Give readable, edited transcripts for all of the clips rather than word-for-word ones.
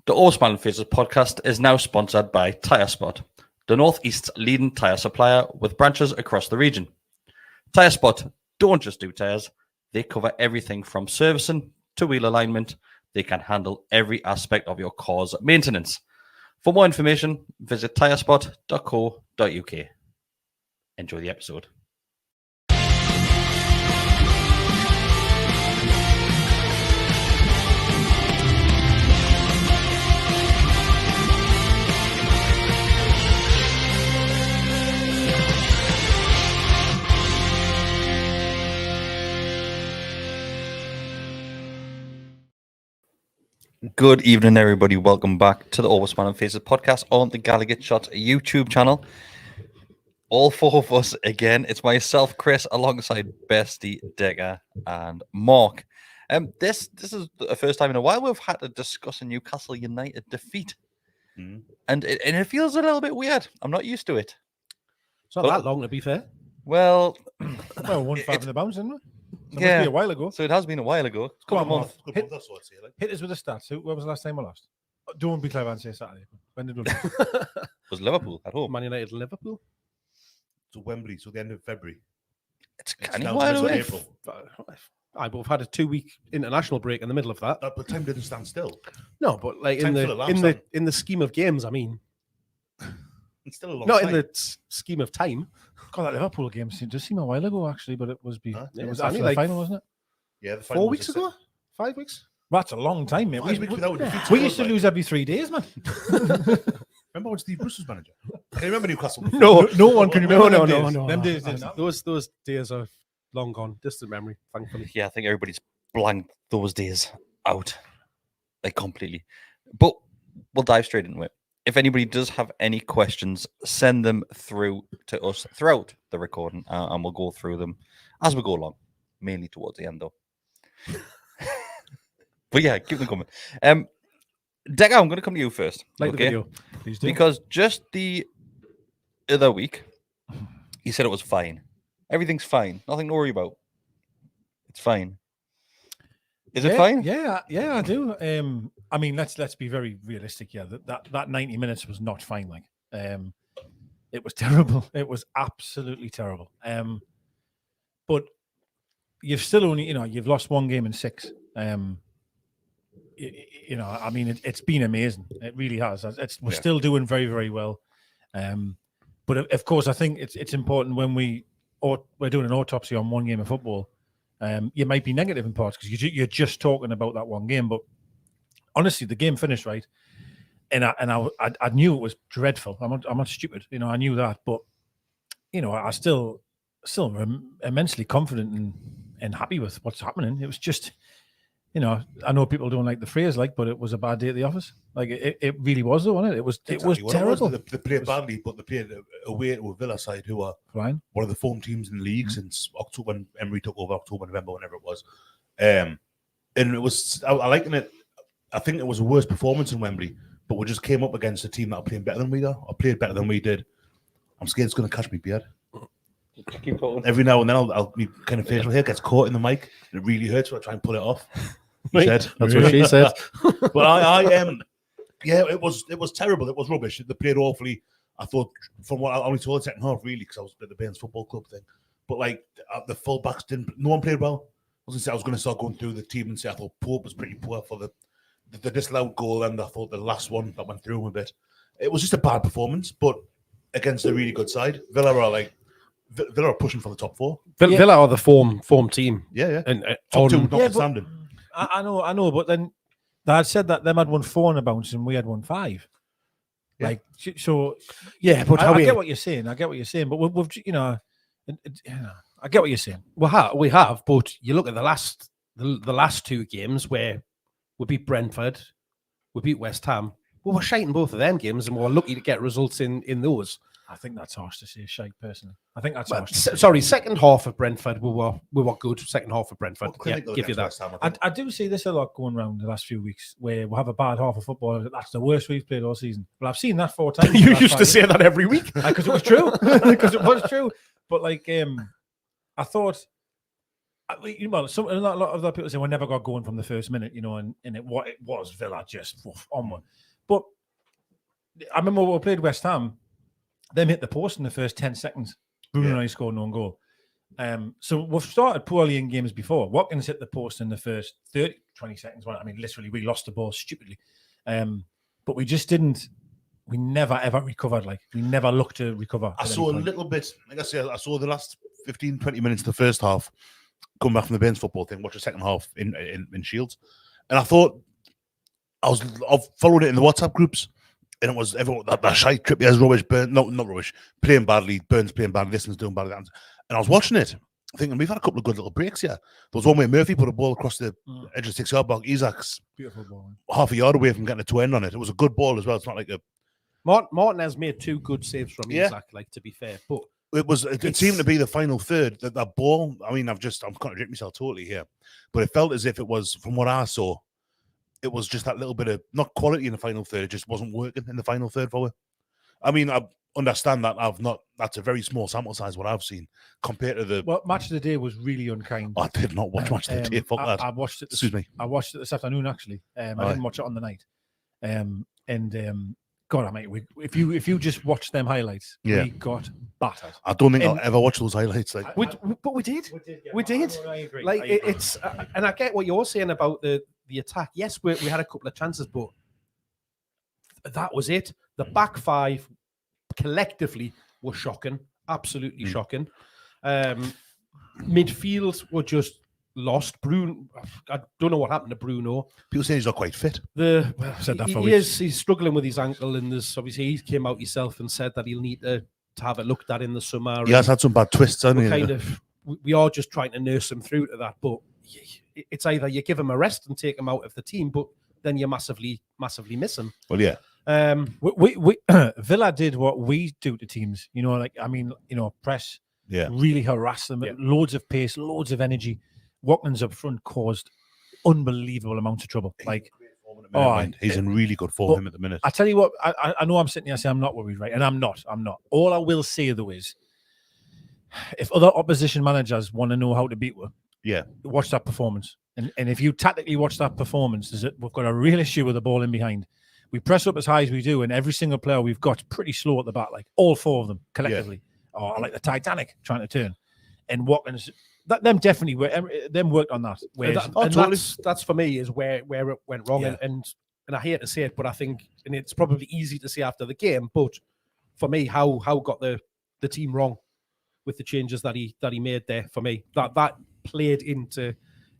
The All Smiling Faces podcast is now sponsored by Tyre Spot, the Northeast's leading tyre supplier with branches across the region. Tyre Spot don't just do tyres, they cover everything from servicing to wheel alignment. They can handle every aspect of your car's maintenance. For more information, visit tyrespot.co.uk. Enjoy the episode. Good evening, everybody. Welcome back to the All Smiling Faces podcast on the Gallowgateshots YouTube channel. All four of us again. It's myself, Chris, alongside Bestie, Decker, and Mark. This is the first time in a while we've had to discuss a Newcastle United defeat, and it feels a little bit weird. I'm not used to it. It's not that long, to be fair. Well, 1-5 in the bounce, isn't it? So yeah, must be a while ago. So it has been a while ago. Come on, Mark. Hit us with the stats. When was the last time we lost? Don't be clever and say Saturday. When did we lose? Was Liverpool at home? Man United, Liverpool. To Wembley, so the end of February. It's kind now of wild the middle away. of April. But we've had a 2-week international break in the middle of that. But time didn't stand still. No, but like Time full of laps, in the scheme of games, I mean, It's still a long not time. in the scheme of time. God, that Liverpool game does seem a while ago, actually, but it was Yeah, it was it's only after the like final, wasn't it? Yeah, the final 4 was weeks a ago? 5 weeks? Well, that's a long time, mate. 5 weeks without a defeat. We used to lose every 3 days, man. Remember when Steve Bruce was manager? Can you remember Newcastle? No one can remember No, them days. no. Them days, Those days are long gone, distant memory, thankfully. Yeah, I think everybody's blanked those days out, like completely. But we'll dive straight into it. If anybody does have any questions, send them through to us throughout the recording, and we'll go through them as we go along, mainly towards the end, though. But yeah, keep them coming. Decker, I'm going to come to you first. Like the video. Please do. Because just the other week, you said it was fine. Everything's fine. Nothing to worry about. It's fine. Is it fine? Yeah, I do. I mean, let's be very realistic here. That 90 minutes was not fine. Like, it was terrible. It was absolutely terrible. But you've still only, you've lost one game in 6. I mean, it's been amazing. It really has. We're still doing very, very well. But of course, I think it's important when we're doing an autopsy on one game of football. You might be negative in parts because you're just talking about that one game. But honestly, the game finished right, and I knew it was dreadful. I'm not stupid, I knew that, but I still am immensely confident and happy with what's happening. It was just, I know people don't like the phrase, but it was a bad day at the office. Like it really was, though, wasn't it? It was terrible. They played badly, but they played away to a Villa side who are Fine. one of the form teams in the league since October, when Emery took over, November, whenever it was. And it was, I liken it, I think it was a worse performance in Wembley, but we just came up against a team that are playing better than we are, or played better than we did. I'm scared it's going to catch me beard. Keep going. Every now and then, I'll be kind of facial hair gets caught in the mic, and it really hurts when I try and pull it off. Right. Said. That's what she said. But I yeah, it was terrible. It was rubbish. They played awfully. I thought, from what I only saw the second half, really, because I was at the Bairns Football Club thing. But the fullbacks no one played well. I was going to start going through the team and say I thought Pope was pretty poor for the disallowed goal, and I thought the last one that went through him a bit. It was just a bad performance, but against a really good side. Villa are pushing for the top 4. Villa are the form team. Yeah. And Top 2 notwithstanding. I know, but then I said that them had won 4 on the bounce and we had won 5. Yeah. So yeah, but I get what you're saying. But we've I get what you're saying. We have, but you look at the last 2 games where we beat Brentford, we beat West Ham. We were shite in both of them games, and we were lucky to get results in those. I think that's harsh to say, shite, personally. I think that's Well, harsh. sorry, second half of Brentford, we were good. Second half of Brentford, give you that. I do see this a lot going around the last few weeks where we'll have a bad half of football. That's the worst we've played all season. Well, I've seen that 4 times. You used to say that every week. Because it was true. Because it was true. But I thought a lot of other people say we never got going from the first minute, and it was Villa just onward. But I remember when we played West Ham, them hit the post in the first 10 seconds. Bruno and I scored no goal. So we've started poorly in games before. Watkins hit the post in the first 30, 20 seconds. Well, I mean, literally, we lost the ball stupidly. But we just didn't. We never, ever recovered. We never looked to recover. I saw a little bit, like I said, I saw the last 15, 20 minutes of the first half, come back from the Bairns football thing, watch the second half in Shields. And I thought, I've followed it in the WhatsApp groups, and it was everyone, that shite, Trippier's rubbish, not rubbish, playing badly, Burns playing badly, Liston's doing badly. And I was watching it, thinking, we've had a couple of good little breaks here. There was one where Murphy put a ball across the edge of the 6-yard box. Isaac's beautiful ball, half a yard away from getting a two end on it. It was a good ball as well. It's not like a... Martin has made 2 good saves from Isaac, to be fair. But it seemed to be the final third, that ball. I mean, I'm contradicting myself totally here, but it felt as if it was, from what I saw, it was just that little bit of, not quality in the final third, it just wasn't working in the final third for it. I mean, I understand that that's a very small sample size, what I've seen, compared to the... Well, Match of the Day was really unkind. I did not watch Match of the Day, fuck that. I watched it. Excuse me. I watched it this afternoon, actually. I didn't watch it on the night. God, I mean, if you just watch them highlights, we got battered. I don't think I'll ever watch those highlights. But we did. We did. I agree. It's and I get what you're saying about the attack. Yes, we had a couple of chances, but that was it. The back 5 collectively were shocking, absolutely shocking. Midfield were just lost. Bruno, I don't know what happened to Bruno. People say he's not quite fit. He's struggling with his ankle, and there's obviously he came out himself and said that he'll need to have it looked at in the summer. He has had some bad twists, hasn't he? We are just trying to nurse him through to that, but it's either you give him a rest and take him out of the team, but then you massively miss him. Well, yeah. We Villa did what we do to teams. Press. Yeah. Really harass them. Yeah. Loads of pace, loads of energy. Watkins up front caused unbelievable amounts of trouble. He's in really good form at the minute. I tell you what, I know I'm sitting here saying I'm not worried, right? And I'm not. All I will say though is, if other opposition managers want to know how to beat us, watch that performance. And if you tactically watch that performance, we've got a real issue with the ball in behind. We press up as high as we do, and every single player we've got pretty slow at the back, all 4 of them collectively, or like the Titanic trying to turn. And Watkins. Them definitely worked on that. That's for me is where it went wrong. Yeah. And I hate to say it, but I think, and it's probably easy to say after the game, but for me, how got the team wrong with the changes that he made there. For me, that played into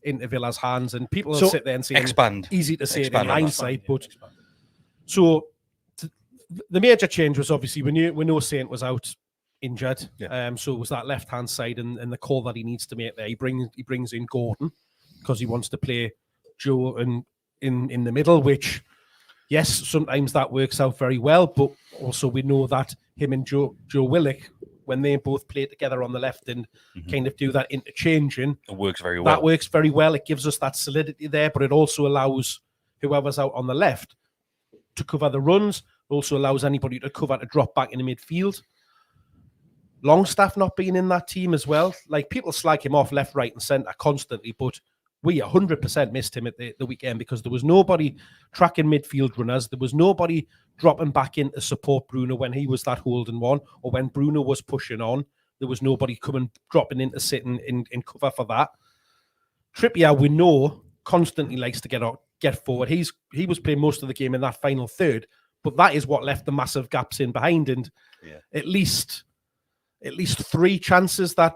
Villa's hands, and people will sit there and say easy to say it in hindsight, but so the major change was obviously we know Saint was out injured, so it was that left hand side and the call that he needs to make there. He brings in Gordon because he wants to play Joe in the middle, which yes, sometimes that works out very well, but also we know that him and Joe Willock, when they both play together on the left and kind of do that interchanging, it works very well. That works very well. It gives us that solidity there, but it also allows whoever's out on the left to cover the runs. It also allows anybody to drop back in the midfield. Longstaff not being in that team as well. People slag him off left, right, and centre constantly, but we 100% missed him at the weekend because there was nobody tracking midfield runners. There was nobody dropping back in to support Bruno when he was that holding one, or when Bruno was pushing on. There was nobody dropping in to sit in cover for that. Trippier, we know, constantly likes to get forward. He was playing most of the game in that final third, but that is what left the massive gaps in behind, and at least 3 chances that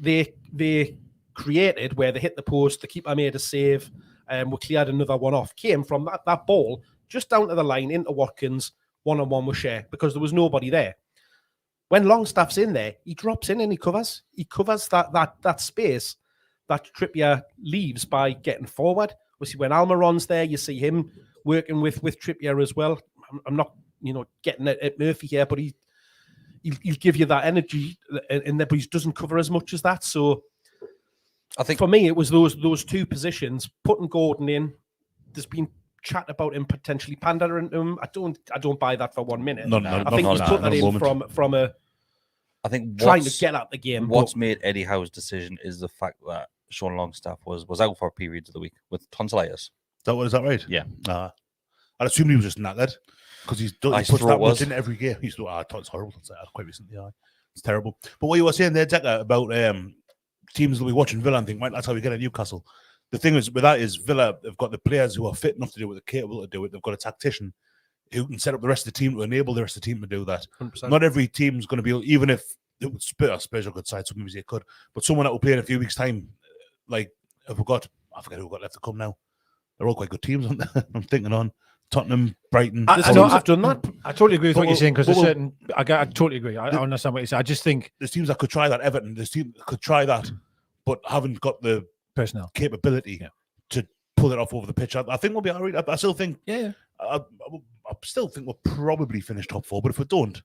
they created where they hit the post, the keeper made a save, and we cleared another one off, came from that ball just down to the line into Watkins, one-on-one with Shea, because there was nobody there. When Longstaff's in there, he drops in and he covers. He covers that space that Trippier leaves by getting forward. We see when Almiron's there, you see him working with Trippier as well. I'm not getting at Murphy here, but he'll give you that energy in there, but he doesn't cover as much as that. So I think for me, it was those 2 positions. Putting Gordon in, there's been chat about him potentially pandering to him. I don't buy that for 1 minute. I think he's put that in from trying to get at the game. What's made Eddie Howe's decision is the fact that Sean Longstaff was out for periods of the week with tonsillitis. Is that right? Yeah. I'd assume he was just knackered because he puts throat that was. much in every game. He's it's horrible. It's quite recently. It's terrible. But what you were saying there, Decker, about teams that we watching Villa and think, right, that's how we get at Newcastle. The thing is with that is Villa have got the players who are fit enough to do it, they're capable to do it. They've got a tactician who can set up the rest of the team to enable the rest of the team to do that. 100%. Not every team's going to be, even if Spurs are a good side, so maybe they could, but someone that will play in a few weeks' time, like I forget who we've got left to come now. They're all quite good teams, aren't they? I'm thinking on Tottenham, Brighton. I know I've done that. I totally agree with what you're saying because but- certain. I totally agree. I understand what you say. I just think There's teams that could try that. Everton, there's teams that could try that, but haven't got the personnel capability to pull it off over the pitch. I think we'll be all right. I still think. Yeah. I still think we'll probably finish top 4, but if we don't,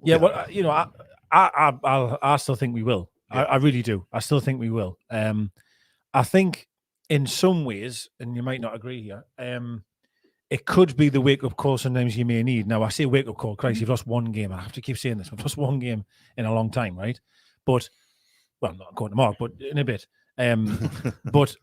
Yeah, well, you know, I still think we will. Yeah. I really do. I still think we will. I think in some ways, and you might not agree here, it could be the wake-up call sometimes you may need. Now, I say wake-up call, Christ, you've lost one game. I have to keep saying this. We've lost one game in a long time, right? But, well, not according to Mark, but in a bit. But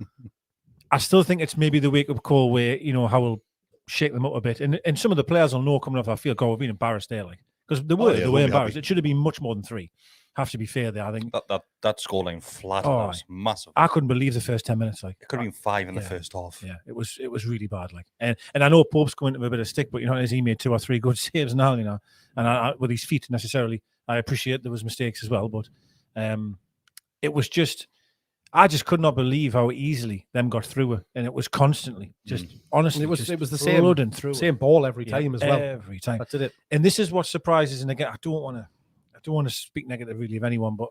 I still think it's maybe the wake-up call where, you know, how we'll shake them up a bit. And some of the players will know coming off our field, we've been embarrassed there, like. Because they were embarrassed. Happy. It should have been much more than 3. Have to be fair there, I think. That scoreline flattered us massive. I couldn't believe the first 10 minutes. Like It could have been 5 in the first half. Yeah, it was really bad. Like, and I know Pope's going into a bit of stick, but you know, he made 2 or 3 good saves now. You know, and I with his feet necessarily, I appreciate there was mistakes as well, but it was just. I just could not believe how easily them got through it, and it was constantly just honestly. It was just the same same ball every time as well. Every time. That's it. And this is what surprises. And again, I don't want to speak negatively of anyone, but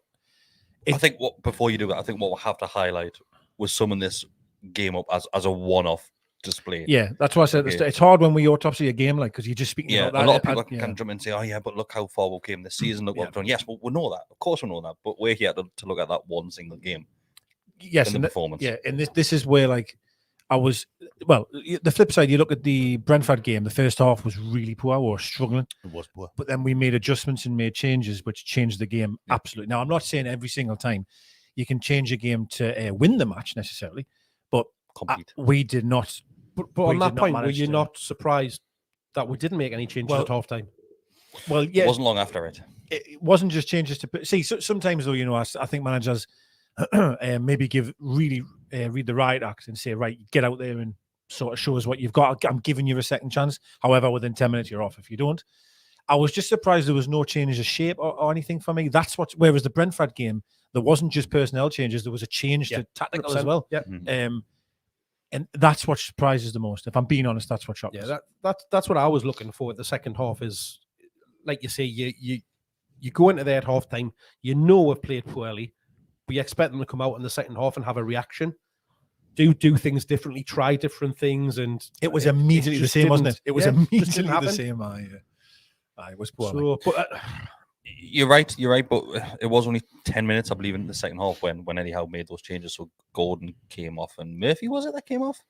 I think before you do that, I think what we'll have to highlight was summing this game up as a one-off display. yeah, that's why I said it's hard when we autopsy a game, like because you're just speaking. Yeah, about that. a lot of people can jump in and say, "Oh yeah, but look how far we came this season. Look what we've done." Yes, well, we know that. Of course, we know that. But we're here to look at that one single game. Yes, in the performance. Yeah, and this is where like I was. Well, the flip side, you look at the Brentford game. The first half was really poor. We were struggling. it was poor. But then we made adjustments and made changes, which changed the game absolutely. Now, I'm not saying every single time you can change a game to win the match necessarily, but we did not. But on that point, were you not surprised that we didn't make any changes at half time? Well, yeah, it wasn't long after it. It wasn't just changes to see. Sometimes though, you know, I think managers maybe read the riot act and say, right, get out there and sort of show us what you've got. I'm giving you a second chance. However, within 10 minutes, you're off if you don't. I was just surprised there was no change of shape or anything for me. That's what. Whereas the Brentford game, there wasn't just personnel changes. There was a change to tactical as well. Yeah. And that's what surprises the most. If I'm being honest, that's what shocked us. Yeah, that's what I was looking for. The second half is, like you say, you go into there at half time. You know we've played poorly. We expect them to come out in the second half and have a reaction, do things differently, try different things, and it was immediately the same, wasn't it? It was immediately the same. It was poor. So, but, you're right, but it was only 10 minutes, I believe, in the second half when Eddie Howe made those changes. So Gordon came off, and Murphy was it that came off?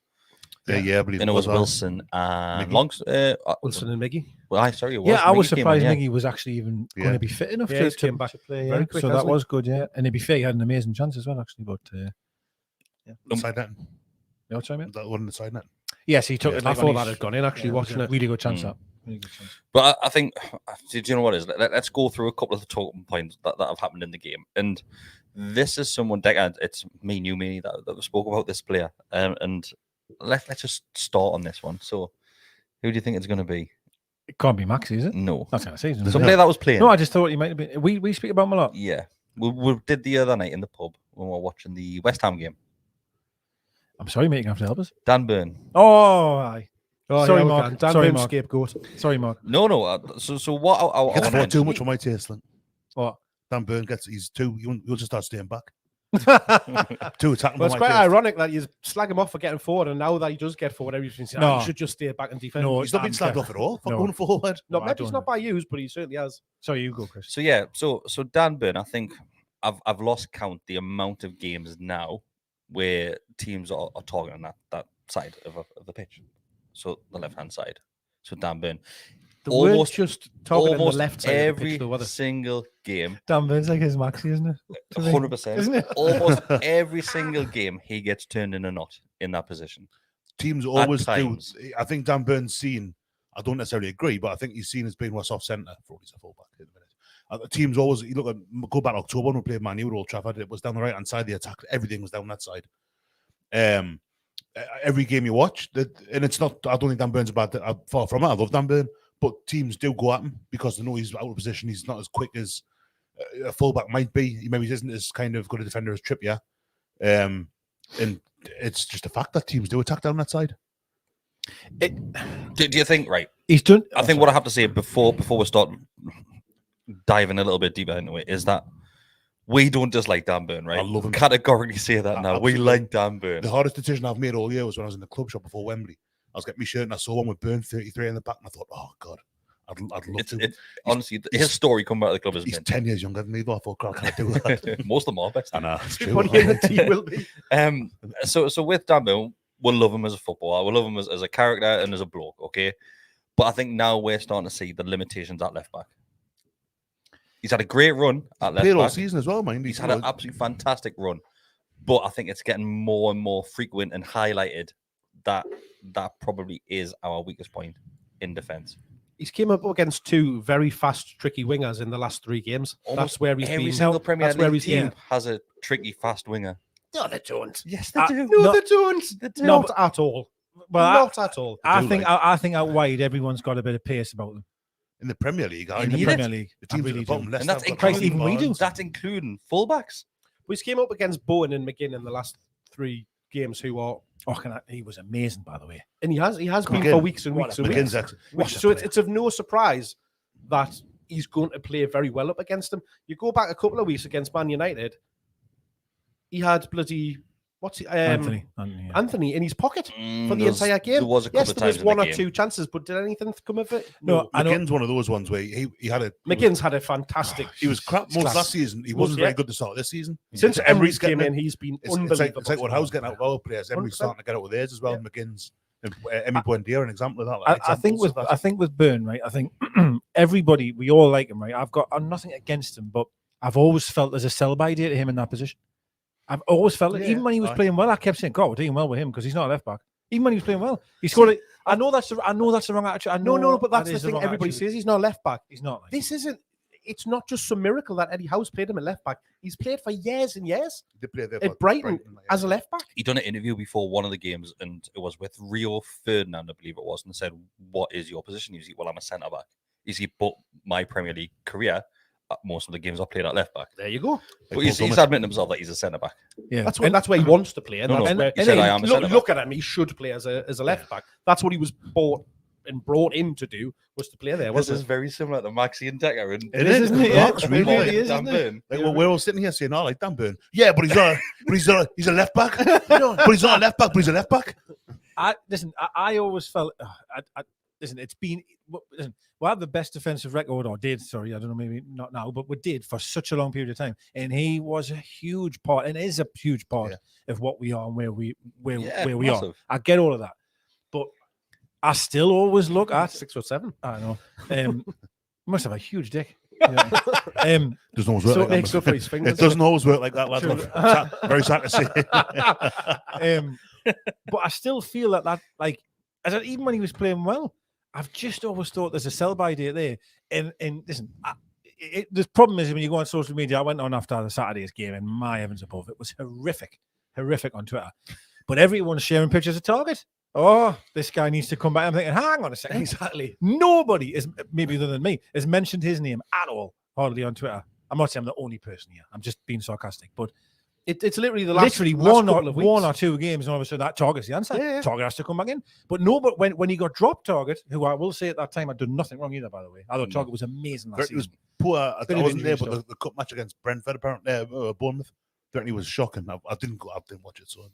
Yeah, I believe and it was Wilson and Wilson and Miggy. Well, sorry, it was. Yeah, I was Miggy surprised Miggy was actually even going to be fit enough to came back to play. very quick, so that was good, yeah. And to be fair, he had an amazing chance as well, actually. But side net. You know what I mean? That one in the side net. Yes, he took it. I thought that had gone in. Actually, watching it, really good chance. That. Really good chance. But I think, do you know what it is? Let's go through a couple of the talking points that have happened in the game. And this is someone, it's me, that spoke about this player. And let's just start on this one. So, who do you think it's going to be? It can't be Maxi, is it? No. That's going to say. Some player that was playing. No, I just thought he might have been. We speak about him a lot. Yeah. We did the other night in the pub when we were watching the West Ham game. I'm sorry, mate, you're going to have to help us. Dan Burn. Oh, aye. Oh, sorry, yeah, Mark. Dan Sorry, Burn, Mark. scapegoat. Sorry, Mark. No. So what? I Gets fought too much for my taste. Like. What? Dan Burn he's too. You'll just start staying back. Too attacking. Well, it's quite ironic that you slag him off for getting forward, and now that he does get forward, everybody's saying, you should just stay back and defend. No, he's not been slagged off at all for going forward. No, maybe it's not by you, but he certainly has. Sorry, you go, Chris. So yeah, so Dan Burn, I think I've lost count the amount of games now where teams are targeting that side of the pitch, so the left hand side. So Dan Burn, They weren't almost just targeting the almost left side of the every pitch, though, were they? single game, Dan Burns like his Maxi, isn't it? To me, 100%. isn't it? Almost every single game, he gets turned in a knot in that position. Teams always do. times. I think Dan Burns seen. I don't necessarily agree, but I think he's seen as being worse off centre for all he's a fullback in a minute. Teams always. You look at go back October when we played Man U at Old Trafford. It was down the right hand side. The attack, everything was down that side. Every game you watch, and it's not. I don't think Dan Burns is bad. Far from it. I love Dan Burn, but teams do go at him because they know he's out of position. He's not as quick as a fullback might be. He maybe isn't as kind of good a defender as Trippier. And it's just a fact that teams do attack down that side. Do you think, right? He's done. I think what I have to say before we start diving a little bit deeper into it is that we don't dislike Dan Burn, right? I love him. Categorically say that now. Absolutely. We like Dan Burn. The hardest decision I've made all year was when I was in the club shop before Wembley. I was getting my shirt and I saw one with Burn 33 in the back, and I thought, oh God, I'd love to. Honestly, his story coming out of the club is He's mint. 10 years younger than me, though. I thought, God, I can't do that. Most of them are best. I know, it's true. Everybody in the team will be. So with Dan Burn, we'll love him as a footballer. We'll love him as a character and as a bloke, okay? But I think now we're starting to see the limitations at left back. He's had a great run at left Played all back. season as well, mind. He's had an absolutely fantastic run. But I think it's getting more and more frequent and highlighted that probably is our weakest point in defence. He's came up against two very fast, tricky wingers in the last 3 games. That's where he's Every been. single Premier That's where League he's been. team has a tricky, fast winger. No, they don't. Yes, they do. No, they don't. They do. Not at all. Well, Not at all. I think out wide, everyone's got a bit of pace about them in the Premier League. in the Premier League. The teams I really at the bottom, do. Leicester And that's have got including even we do. That's including fullbacks. We came up against Bowen and McGinn in the last 3 games, who are, He was amazing, by the way. and he has been McGinn. for weeks and weeks and McGinn's weeks. excellent. So it's of no surprise that he's going to play very well up against them. You go back a couple of weeks against Man United, he had bloody Anthony in his pocket for the There was- entire game. There was a couple Yes, of there times was in one the or game. 2 chances, but did anything come of it? No, I know. McGinn's one of those ones where he had a. McGinn's had a fantastic. He was crap most class. last season. He Most, wasn't very yeah. good to start this season. Since Emery's Emery's getting came in, it. he's been It's unbelievable. like what Howe's getting out of our players. Emery's 100%. starting to get out with theirs as well. Yeah. McGinn's, Emmy Buendia, an example of that. Like, I think with Burn, right? I think everybody, we all like him, right? I'm nothing against him, but I've always felt there's a sell-by date to him in that position. I've always felt it. Yeah, Even when he was aye. playing well, I kept saying, God, we're doing well with him because he's not a left back. Even when he was playing well, he scored it. I know that's the wrong attitude. I know No, but that's that the is thing. wrong Everybody attitude. says he's not a left back. He's not. Like, This isn't. It's not just some miracle that Eddie Howe's played him at left back. He's played for years and years They play there at for Brighton like, as a left back. He done an interview before one of the games, and it was with Rio Ferdinand, I believe it was, and said, "What is your position?" He's like, "Well, I'm a centre back." He's like, "But my Premier League career, most of the games I played at left back." There you go. But he's admitting himself that he's a centre back. yeah, That's where he wants to play. And No, that's no, where, he said, "I am a centre back." look at him. He should play as a left back. That's what he was bought and brought in to do, was to play there. This Wasn't is it? very similar to Maxi and Decker. And It is, isn't it? Mark's Yeah. really Really is, Dan isn't it? Burn. Like, well, we're all sitting here saying, "I like Dan Burn." Yeah, but he's a left back. No, but he's not a left back. But he's a left back. I always felt. Listen, it's been. Listen, we have the best defensive record, or did. Sorry, I don't know, maybe not now, but we did for such a long period of time, and he was a huge part, and is a huge part of what we are and where we are. Massive. I get all of that, but I still always look at 6'7". I know. Must have a huge dick. Yeah. Doesn't always work. So like it makes that. up for his fingers. It doesn't always work like that, lad. True. Very sad to say. But I still feel that like, even when he was playing well, I've just always thought there's a sell-by date there. And listen, the problem is when you go on social media, I went on after the Saturday's game, and my heavens above, it was horrific on Twitter. But everyone's sharing pictures of Target. Oh, this guy needs to come back. I'm thinking, hang on a second. Exactly. Nobody is, maybe other than me, has mentioned his name at all, hardly on Twitter. I'm not saying I'm the only person here. I'm just being sarcastic, but It's literally the last one couple of weeks. or 2 games, and all of a sudden that Target's the answer. Yeah. Target has to come back in. But no, but when he got dropped, Target, who I will say at that time had done nothing wrong either, by the way. I thought Target was amazing last He was season. poor. I Bit of wasn't there, injury but the cup match against Brentford, apparently, Bournemouth, certainly was shocking. I didn't watch it, so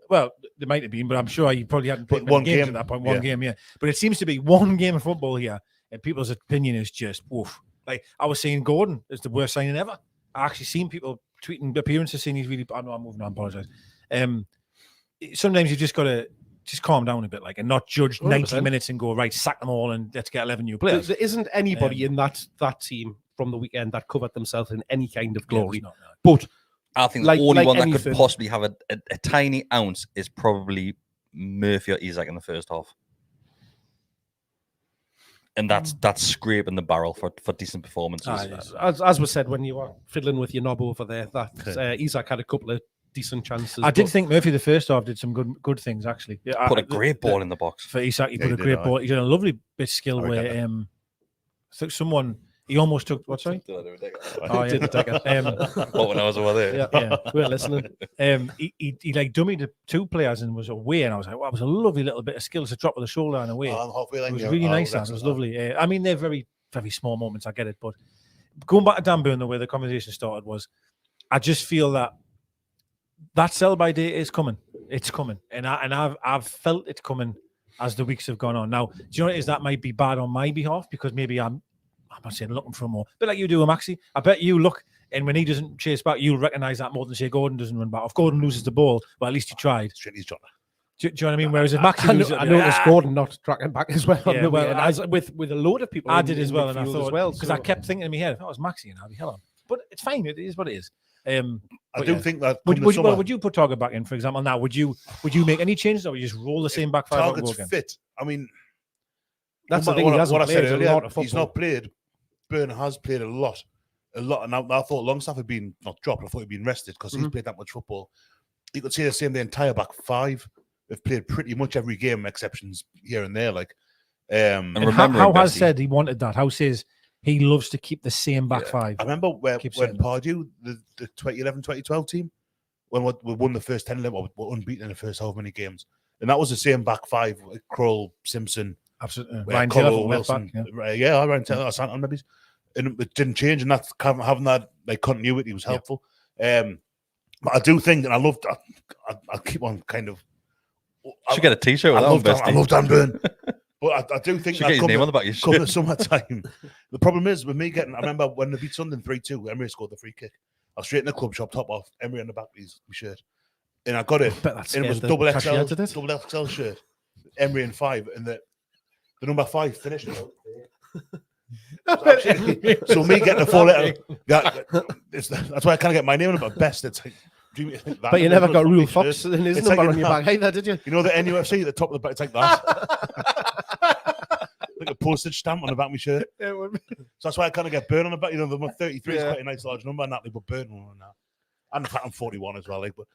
Well, there might have been, but I'm sure he probably hadn't played But one many games game, at that point. yeah. One game, yeah. But it seems to be one game of football here, and people's opinion is just woof. Like I was saying, Gordon is the worst signing ever. I actually seen people tweeting appearances saying he's really. I know I'm moving on. I apologize. Sometimes you just got to just calm down a bit, like, and not judge 90 100%. minutes and go, right, sack them all and let's get 11 new players. There isn't anybody in that team from the weekend that covered themselves in any kind of glory. Yeah, no. But I think Like- the only like one that anything. could possibly have a tiny ounce is probably Murphy or Isaac in the first half. And that's scraping the barrel for decent performances. as was said when you were fiddling with your knob over there, that Isaac had a couple of decent chances. I did but think Murphy the first half did some good things, actually. Yeah, Put a great ball in the box. for Isak. He Yeah, put a he great did, ball. He did a lovely bit of skill I where regret I think someone he almost took what? Sorry. Oh, yeah. didn't take it. What when I was over there? Yeah, we're listening. He like dummied the two players and was away, and I was like, wow, it was a lovely little bit of skill. It's a drop of the shoulder and away. It was really nice. That it was lovely. I mean, they're very, very small moments. I get it, but going back to Dan Burn, the way the conversation started was, I just feel that sell by date is coming. It's coming, and I've felt it coming as the weeks have gone on. Now, do you know what it is? That might be bad on my behalf because maybe I'm not saying looking for more, but like you do, Maxi. I bet you look, and when he doesn't chase back, you'll recognise that more than say Gordon doesn't run back. If Gordon loses the ball, well, at least he tried. He's dropped. Do you know what I mean? Whereas if Maxi loses it, I noticed Gordon not tracking back as well. Yeah, well, and as with a load of people. I in- did as in well, and I midfield thought as well because so- I kept thinking in my head, if that was Maxi, and I'd be hell on. But it's fine. It is what it is. I But do yeah. think that Would you put Target back in, for example? Now, would you make any changes, or would you just roll the same back five? Target's again? fit. I mean, That's no the thing. matter He hasn't what I played said a earlier, lot of football. he's not played. Burn has played a lot. And I thought Longstaff had been not dropped. I thought he'd been rested because he's played that much football. You could say the same. The entire back five have played pretty much every game, exceptions here and there. Like, And And remember, how has said he wanted that? How says he loves to keep the same back five? I remember when Keep saying that. Pardew, the 2011-2012 team, when we won the first 10 11, were unbeaten in the first however many games, and that was the same back five: Kroll, Simpson, Absolutely. Ryan Taylor Taylor, from left Wilson, back, Ryan Taylor, Santon maybe, and it didn't change, and that's having that like continuity was helpful. But I do think, and I love that. I keep on kind of. Should get a T-shirt. I with that love on, Dan Burn, but I do think Should get his name on the back of your come shirt. the summertime. The problem is with me getting. I remember when they beat Sunderland 3-2, Emery scored the free kick. I was straight in the club shop, top off, Emery on the back of his shirt, and I got it. Bet that's And it was scared the double cashier, XL, did it? double XL shirt, Emery in 5, and the number 5 finished. So me getting a 4-letter, that's why I can't get my name on it. But best, it's like, But you never got Rule Fox in his It's number like on your back either, did you? You know the NUFC at the top of the back, it's like that. Like a postage stamp on the back of my shirt. So that's why I kind of get Burn on the back. You know, the 33 is quite a nice large number, and that they put Burn on that. And the fact I'm 41 as well, like. But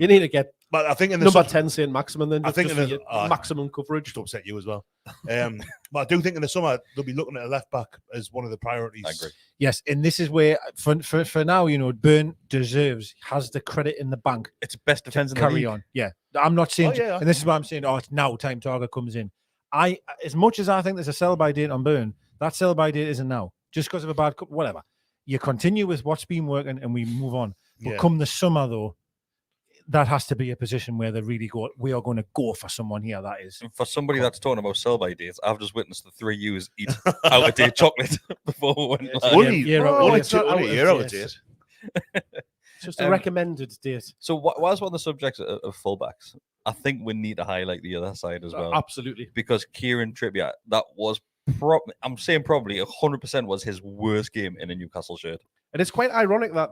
You need to get but I think in the number 10 St. Maximin then. I think just in for the- your maximum coverage. just to upset you as well. But I do think in the summer they'll be looking at a left back as one of the priorities. I agree. Yes, and this is where for now, you know, Burn has the credit in the bank. It's best defense in the Carry league. on. Yeah. I'm not saying, Oh, yeah. and this is why I'm saying, it's now time Target comes in. As much as I think there's a sell by date on Burn, that sell by date isn't now. Just because of a bad cup, whatever. You continue with what's been working and we move on. But Yeah. come the summer, though, that has to be a position where they really go, we are going to go for someone here. That is. And for somebody that's talking about sell-by dates, I've just witnessed the 3 U's eat out-of-date chocolate before we went live. Only, Yeah, only, it's not out of only a year out of date. date. It's just a recommended date. So whilst we're on the subject of fullbacks, I think we need to highlight the other side as well. Absolutely. Because Kieran Trippier, that was I'm saying probably 100% was his worst game in a Newcastle shirt. And it's quite ironic that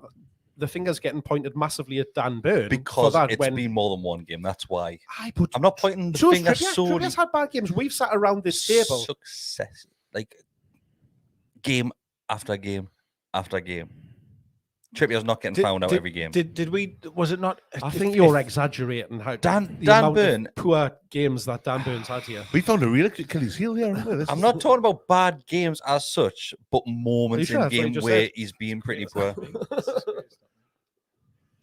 the finger's getting pointed massively at Dan Burn for Because that it's been more than one game. That's why. I'm not pointing the finger solely. Trippier's had bad games. We've sat around this table. Success, like game after game after game. Trippier's not getting found out every game. Did we? Was it not? I think you're exaggerating how Dan amount of Burn. poor games that Dan Burn's had here. We found a real Achilles heel here. I'm not talking about bad games as such, but moments sure in that's what you game just where said? he's being pretty poor.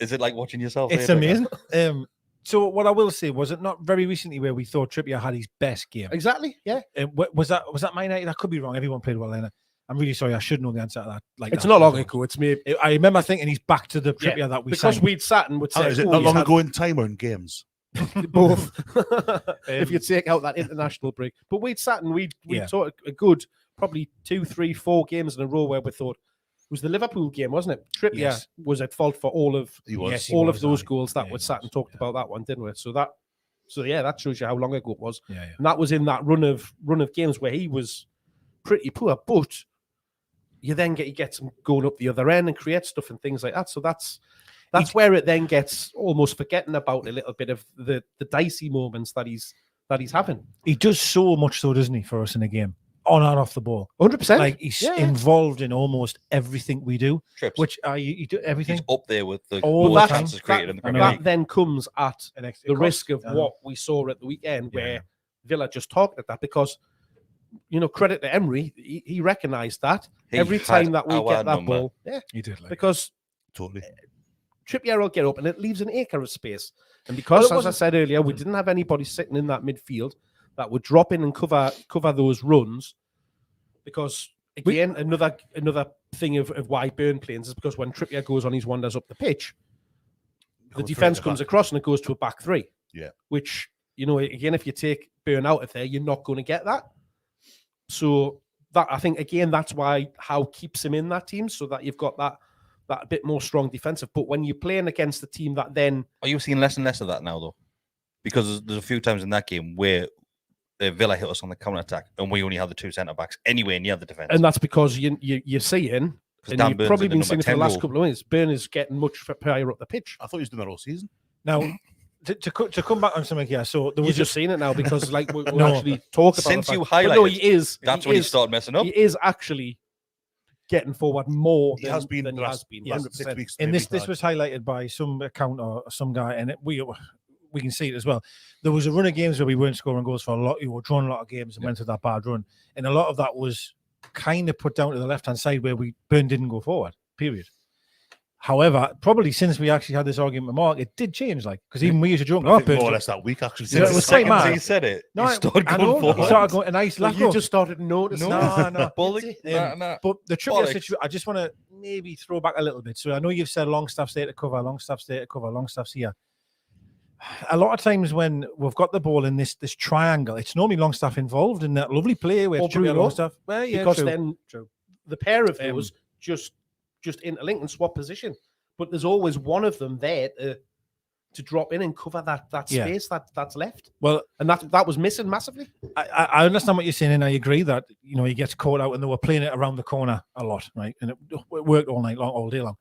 Is it like watching yourself? It's play it? amazing. So what I will say, was it not very recently where we thought Trippier had his best game? Exactly. Yeah. Was that Man United? I could be wrong. Everyone played well then. I'm really sorry. I should know the answer to that. Like It's that. not long ago. It's me. I remember thinking he's back to the Trippier Yeah, that we because signed. we'd sat and would say, Is it "Oh, not he's long had ago in time or in games? both. If you take out that international break, but we'd sat and we Yeah. thought a good probably 2, 3, 4 games in a row where we thought it was the Liverpool game, wasn't it? Trippier Yes. was at fault for all of He was. Yes, he all was, of those aye. goals that Yeah, we he sat was. and talked about that one, didn't we? So So yeah, that shows you how long ago it was. Yeah. And that was in that run of games where he was pretty poor. But you then get him going up the other end and create stuff and things like that. So that's where it then gets almost forgetting about a little bit of the dicey moments that he's having. He does so much, so doesn't he, for us in a game, on and off the ball. 100%. Like he's involved in almost everything we do. Trips. Which you do everything. He's up there with the All most the time. chances created in the Premier That League. then comes at the risk of I know. what we saw at the weekend, where Villa just talked at that, because credit to Emery, he recognised that He every had time that we our get that number. ball, He did. Like, because Totally. Trippier will get up and it leaves an acre of space. And because, as I said earlier, we didn't have anybody sitting in that midfield that would drop in and cover those runs. Because again, another thing of why Burn plays is because when Trippier goes on his wanders up the pitch, the defense comes across and it goes to a back three. Yeah. Which, again, if you take Burn out of there, you're not going to get that. So that, I think, again, that's why Howe keeps him in that team, so that you've got that bit more strong defensive. But when you're playing against the team that then... Are you seeing less and less of that now, though? Because there's a few times in that game where Villa hit us on the counter-attack and we only have the two centre-backs anywhere near the defence. And that's because you're seeing, and Dan you've Burns probably is the been number seeing it for 10 the last role. couple of minutes, Burn is getting much higher up the pitch. I thought he was doing that all season. now, to come back on something here. So there You've was just seen it now because, like, we'll No. actually talk about Since the fact- you But highlighted, no, he is. that's when he started messing up. He is actually getting forward more He has been than the he last, has been. last 100%. 6 weeks. and maybe. this was highlighted by some account or some guy, and we can see it as well. There was a run of games where we weren't scoring goals for a lot. You were drawing a lot of games and went through that bad run, and a lot of that was kind of put down to the left-hand side where Burn didn't go forward. Period. However, probably since we actually had this argument with Mark, it did change. Like, because even we used to joke, I oh, think more or Burn's less that week, actually. Yeah, it was quite mad. He said it. No, he started I going know, forward. he started going, and I used to Well, laugh. you go, just started noticing. No. Bullock? Nah. But the Trippier Bollocks. situation, I just want to maybe throw back a little bit. So I know you've said Longstaff's there to cover, Longstaff's here. A lot of times when we've got the ball in this triangle, it's normally Longstaff involved in that lovely play where Or Trippier Bruno. Longstaff. Well, yeah, Because true. then the pair of those just interlink and swap position. But there's always one of them there to drop in and cover that Yeah. space that's left. Well, And that was missing massively. I understand what you're saying, and I agree that he gets caught out, and they were playing it around the corner a lot, right? And it worked all night long, all day long.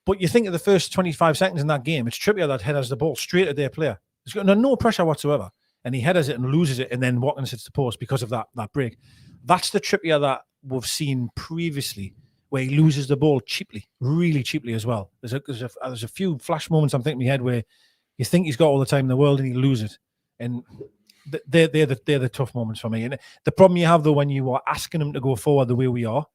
But you think of the first 25 seconds in that game, it's Trippier that headers the ball straight at their player. He's got no pressure whatsoever, and he headers it and loses it, and then Watkins hits the post because of that break. That's the Trippier that we've seen previously, where he loses the ball cheaply, really cheaply as well. There's a few flash moments I'm thinking in my head where you think he's got all the time in the world and he loses it, and they're the tough moments for me. And the problem you have though when you are asking him to go forward the way we are,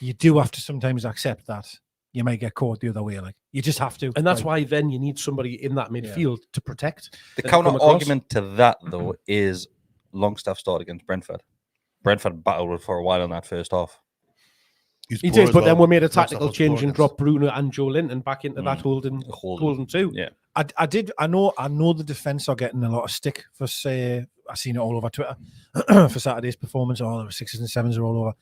you do have to sometimes accept that you might get caught the other way. Like you just have to, And that's why then you need somebody in that midfield to protect. The and counter come across. argument to that, though, is Longstaff started against Brentford. Brentford battled for a while in that first half. He's He poor did, as but then well. we made a Longstaff tactical was change poor and against- dropped Bruno and Joe Linton back into that holding too. Yeah. I know the defense are getting a lot of stick for I've seen it all over Twitter for Saturday's performance. All the 6s and 7s are all over.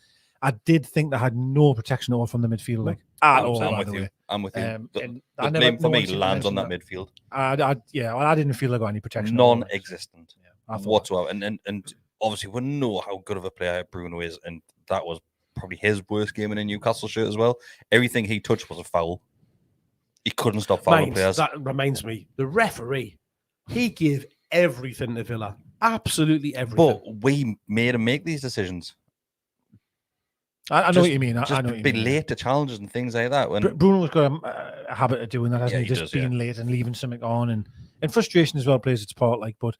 I did think they had no protection at all from the midfield, like at all. I'm by with the you. way. I'm with you. And The I never- blame for no me one seemed to lands on that mention midfield. I didn't feel they got any protection. at all. Non-existent I thought- whatsoever. And obviously we know how good of a player Bruno is, and that was probably his worst game in a Newcastle shirt as well. Everything he touched was a foul. He couldn't stop fouling players. That reminds me, the referee, he gave everything to Villa, absolutely everything. But we made him make these decisions. I know Just- what you mean. I Just know what you be mean. late to challenges and things like that. When Bruno's got a habit of doing that, hasn't Yeah, he? he Just does, being late and leaving something on, and frustration as well plays its part. Like, but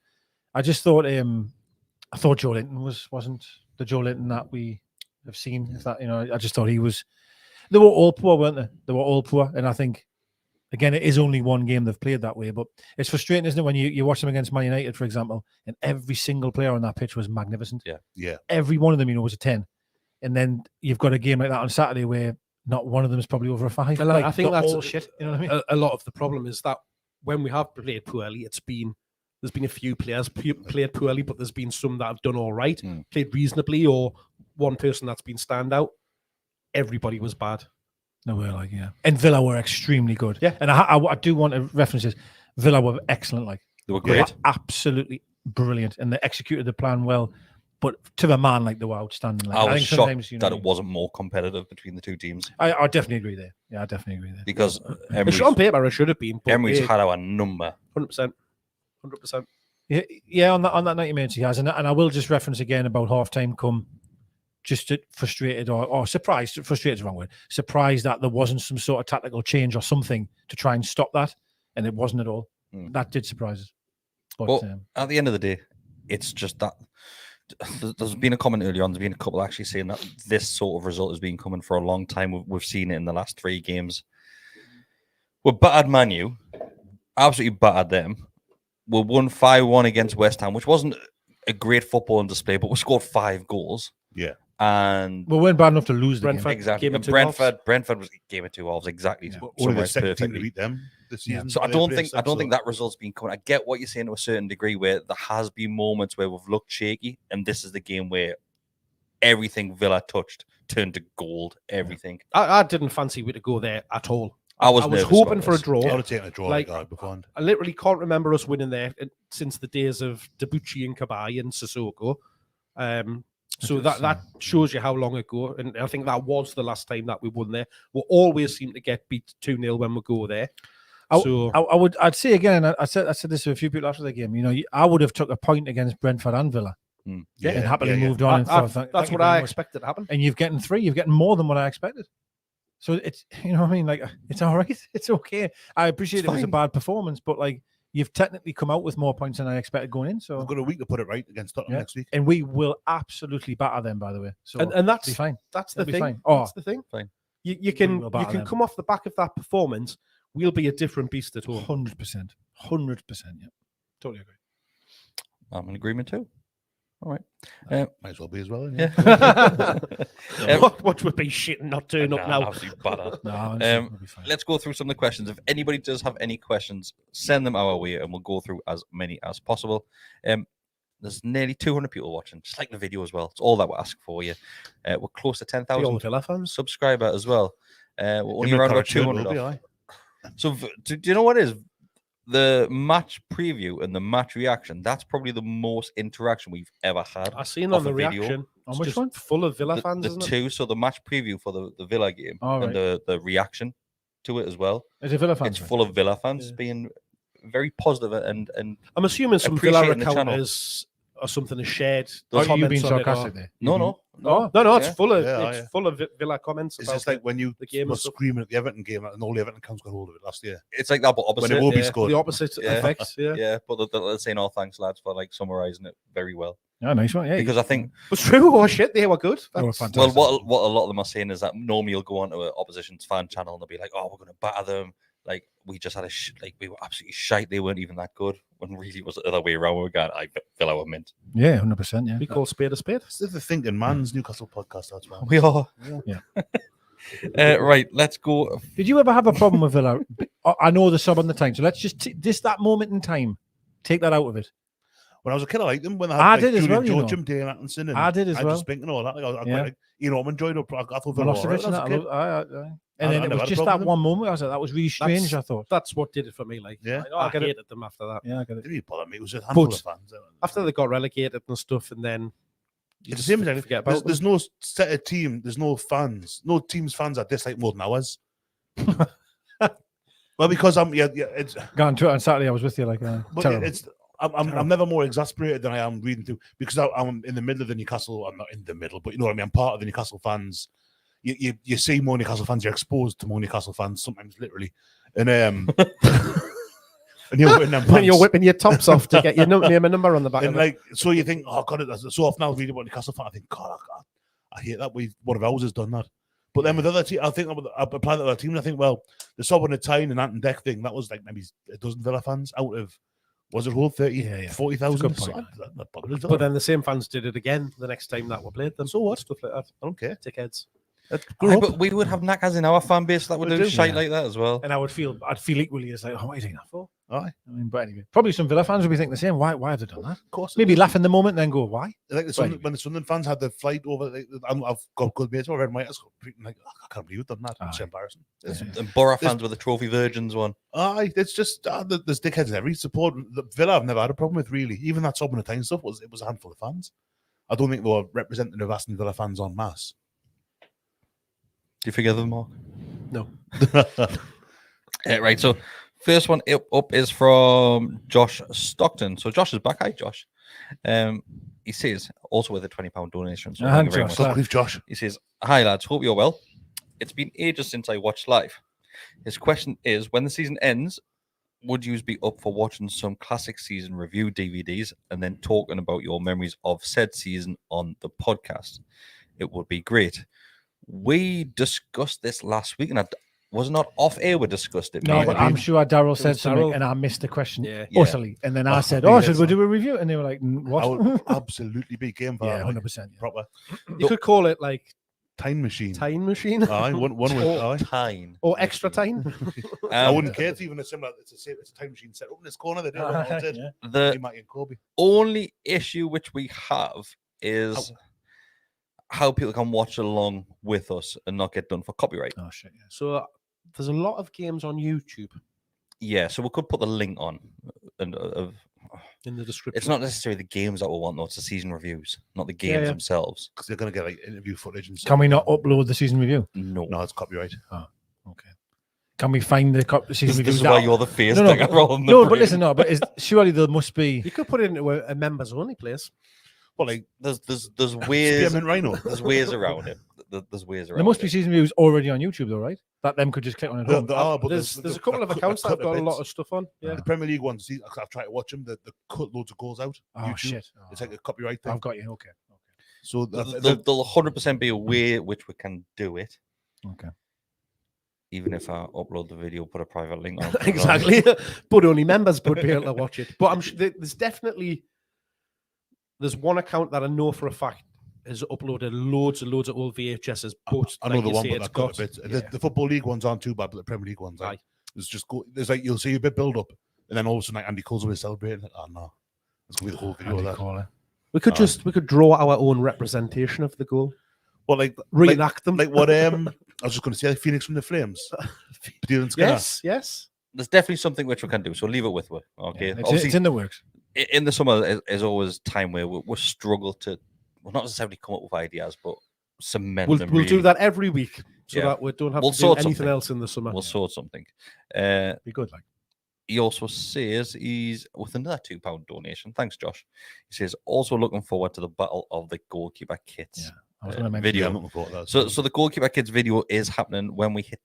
I just thought, I thought Joe Linton wasn't the Joe Linton that we have seen. If that, I just thought he was. They were all poor, weren't they? They were all poor, and I think, again, it is only one game they've played that way. But it's frustrating, isn't it, when you watch them against Man United, for example, and every single player on that pitch was magnificent. Yeah. Every one of them, was a 10. And then you've got a game like that on Saturday where not one of them is probably over a 5. And I think they're that's all shit. You know what I mean? a lot of the problem is that when we have played poorly, there's been a few players played poorly, but there's been some that have done all right, played reasonably, or one person that's been standout. Everybody was bad. No, we're like, yeah. And Villa were extremely good. Yeah. And I do want to reference this. Villa were excellent. Like, They were They were great. absolutely brilliant, and they executed the plan well. But to a man, like, they were outstanding. Like, I was think shocked sometimes, that it wasn't more competitive between the two teams I definitely agree there. Yeah, I definitely agree there. because On Emery's paper, it should have been. But had our number. 100%. 100%. Yeah, on that 90 minutes he has, and I will just reference again about half-time come. Just frustrated or surprised. Frustrated is the wrong word. Surprised that there wasn't some sort of tactical change or something to try and stop that, and it wasn't at all. That did surprise us. But at the end of the day, it's just that there's been a comment earlier on. There's been a couple actually saying that this sort of result has been coming for a long time. We've seen it in the last 3 games. We're battered Man U, absolutely battered them. We won 5-1 against West Ham, which wasn't a great footballing display, but we scored 5 goals. Yeah. And we weren't bad enough to lose the Brentford game. exactly. Game And of 2 Brentford was a game of 2 halves, exactly. Yeah. Only the Summarised second team to perfectly. beat them this season. So I don't think that result's been coming. I get what you're saying to a certain degree, where there has been moments where we've looked shaky, and this is the game where everything Villa touched turned to gold. Everything. I didn't fancy we to go there at all. I was was nervous hoping about for a this. draw. I would have taken a draw like that beforehand. I literally can't remember us winning there since the days of Debuchy and Kabay and Sissoko. So that shows you how long ago, and I think that was the last time that we won there. We always seem to get beat 2-0 when we go there. I'd say again, and I said this to a few people after the game. You know, I would have took a point against Brentford and Villa, and happily moved on. And thought, that's what I expected to happen. And you've getting 3. You've getting more than what I expected. So it's, you know what I mean? Like, it's all right. It's okay. I appreciate it was a bad performance, but like, you've technically come out with more points than I expected going in. So I've got a week to put it right against Tottenham next week. And we will absolutely batter them, by the way. So and that's be fine. That's the It'll be thing. fine. Oh, that's the thing. Fine. You can them. come off the back of that performance. We'll be a different beast at home. 100%. 100%. Yeah. Totally agree. I'm in agreement too. All right. Might as well be as well. What would be shit and not turn up now? Absolutely butter. No, Let's go through some of the questions. If anybody does have any questions, send them our way and we'll go through as many as possible. There's nearly 200 people watching. Just like the video as well. It's all that we're asking for you. We're close to 10,000 Villa fans subscriber as well. We're only around about 200 off. So do you know what it is? The match preview and the match reaction, that's probably the most interaction we've ever had. I've seen on the reaction. On which one? Full of Villa fans, isn't the it? 2, so the match preview for the Villa game and right. the reaction to it as well. Is it Villa fans? It's full of Villa fans being very positive and I'm assuming some Villa appreciating the channel. accounters or something is shared. Are you comments being on it sarcastic or- there? No. It's Yeah. full of Yeah, it's full of Villa comments. It's about just like when you the game were and stuff. screaming at the Everton game and all the Everton accounts got hold of it last year. It's like that, but opposite. When it will be scored. The opposite effects. Yeah, Yeah, but they're saying, "Oh, thanks, lads, for like summarising it very well." Yeah, nice one. Yeah, Because I think, it's true. Oh shit, they were good. they were That's- fantastic. well, what a lot of them are saying is that normally you'll go onto an opposition's fan channel and they'll be like, "Oh, we're going to batter them." Like we just had we were absolutely shite. They weren't even that good. When really it was the other way around. We were going, I feel our mint. Yeah, 100%. Yeah. we call spade a spade. It's the Thinking Man's Newcastle podcast. That's why. We are. Yeah. Right, let's go. Did you ever have a problem with Villa? I know the sub on the time, so let's just that moment in time, take that out of it. When I was a kid, I liked them. When I I had did as Julian well, you know. Joachim, Dane Atkinson, and I did as well. Spink and all that. I Yeah. quite, enjoyed it. I thought Villa were all right Milosevic when I and was a that. kid. And I then it never was had a just problem that with one moment. I was like, that was really strange. I thought. That's what did it for me. Like, Yeah. I get it. hated them after that. Yeah, I get It it. didn't really bother me. It was just a handful But- of fans. After they got relegated and stuff, and then you It's the same just as forget about them. there's no set of team. There's no fans. No team's fans I dislike more than ours. Well, because it's Got on Twitter on Saturday. I was with you. Like, but terrible. it's I'm never more exasperated than I am reading through because I'm in the middle of the Newcastle. I'm not in the middle, but you know what I mean. I'm part of the Newcastle fans. You see more Newcastle fans. You're exposed to more Newcastle fans sometimes, literally, and and you're whipping them when you're pants. whipping your tops off to get your name and number on the back And of it. like, so you think, oh god, so often I'll read about Newcastle fan. I think, God, I hate that. One of ours has done that. But then with other teams, I think I apply that to other teams. I think, well, the Sob and the Tyne and Ant and Deck thing, that was like maybe a dozen Villa fans out of, was it whole 30, 40,000? Good point. So that bothers me. But then the same fans did it again the next time that we played them. So what? Stuff like that. I don't care. Dickheads. But we would have knackers in our fan base that would We do do, shite yeah. like that as well. And I'd feel equally as like, oh, what are you doing that for? Aye. I mean, but anyway, probably some Villa fans will be thinking the same. Why have they done that? Of course. Maybe laugh in the moment, and then go, why? Like when the Sunderland fans had the flight over, I've got good mates over Red like, I can't believe we've done that. It's embarrassing. And Borough fans with the Trophy Virgins one. It's just there's dickheads every support. The Villa I've never had a problem with, really. Even that Sobbing the Time stuff was a handful of fans. I don't think they were representative of Aston Villa fans en masse. Do you forgive them, Mark? No. Right, so first one up is from Josh Stockton. So Josh is back. Hi, Josh. He says, also with a £20 donation. So thank you very much. Don't believe Josh. He says, hi, lads. Hope you're well. It's been ages since I watched live. His question is, when the season ends, would you be up for watching some classic season review DVDs and then talking about your memories of said season on the podcast? It would be great. We discussed this last week, and I was not off air. We discussed it. No, but I'm sure Daryl said something, Darryl. and I missed the question Yeah. utterly. And then I said, should we do a review? And they were like, what? I would absolutely be game for Yeah, that. 100%. Proper You could call it like time machine. time machine Aye, one with aye. Time. or extra time. I wouldn't care. It's even a similar. It's a time machine set up in this corner. They do it. Yeah. The Matty and Kobe. only issue which we have is how people can watch along with us and not get done for copyright. Oh, shit, yeah. So there's a lot of games on YouTube Yeah, so we could put the link on. And in the description. it's not necessarily the games that we want, though. It's the season reviews, not the games yeah. themselves. Because they're going to get like interview footage and stuff. Can we not upload the season review? No. No, it's copyright. Okay. Can we find the season This review? is why you're the face No, thing rather than the but brain. listen, surely there must be. You could put it into a members only place. But like, There's ways. Spearmint Rhino. There's ways around it. There's ways around There must be it. season reviews already on YouTube, though, right? That them could just click on it. There are, but There's a couple of accounts that have got a lot of stuff on. Yeah. The Premier League ones. See, I've tried to watch them. They cut loads of goals out. Oh YouTube. shit! It's like a copyright thing. I've got you. Okay. So There'll 100% be a way which we can do it. Okay. Even if I upload the video, put a private link on. Exactly. But only members would be able to watch it. But I'm sure there's one account that I know for a fact has uploaded loads and loads of old VHSs. But I know like the you one, say, but it's that cut got a bit. The Football League ones aren't too bad, but the Premier League ones, like, there's like you'll see a bit build up, and then all of a sudden like Andy Cole's always celebrating. Like, oh no, it's gonna be the whole video of that. We could draw our own representation of the goal. Well, like Reenact them. Like what? I was just going to say, like Phoenix from the Flames. Dylan Skinner. Yes. There's definitely something which we can do. So leave it with us. Okay. Yeah, Obviously, it's in the works. in the summer is always time where we struggle to, well, not necessarily come up with ideas, but cement them. We'll do really. that every week so Yeah. that we don't have We'll to do sort anything something. else in the summer. We'll sort something. Be good, like. He also says he's with another £2 donation. Thanks, Josh. He says also looking forward to the battle of the goalkeeper kits. Yeah, I was going to mention video. Yeah, I'm looking forward to that. So the goalkeeper kids video is happening when we hit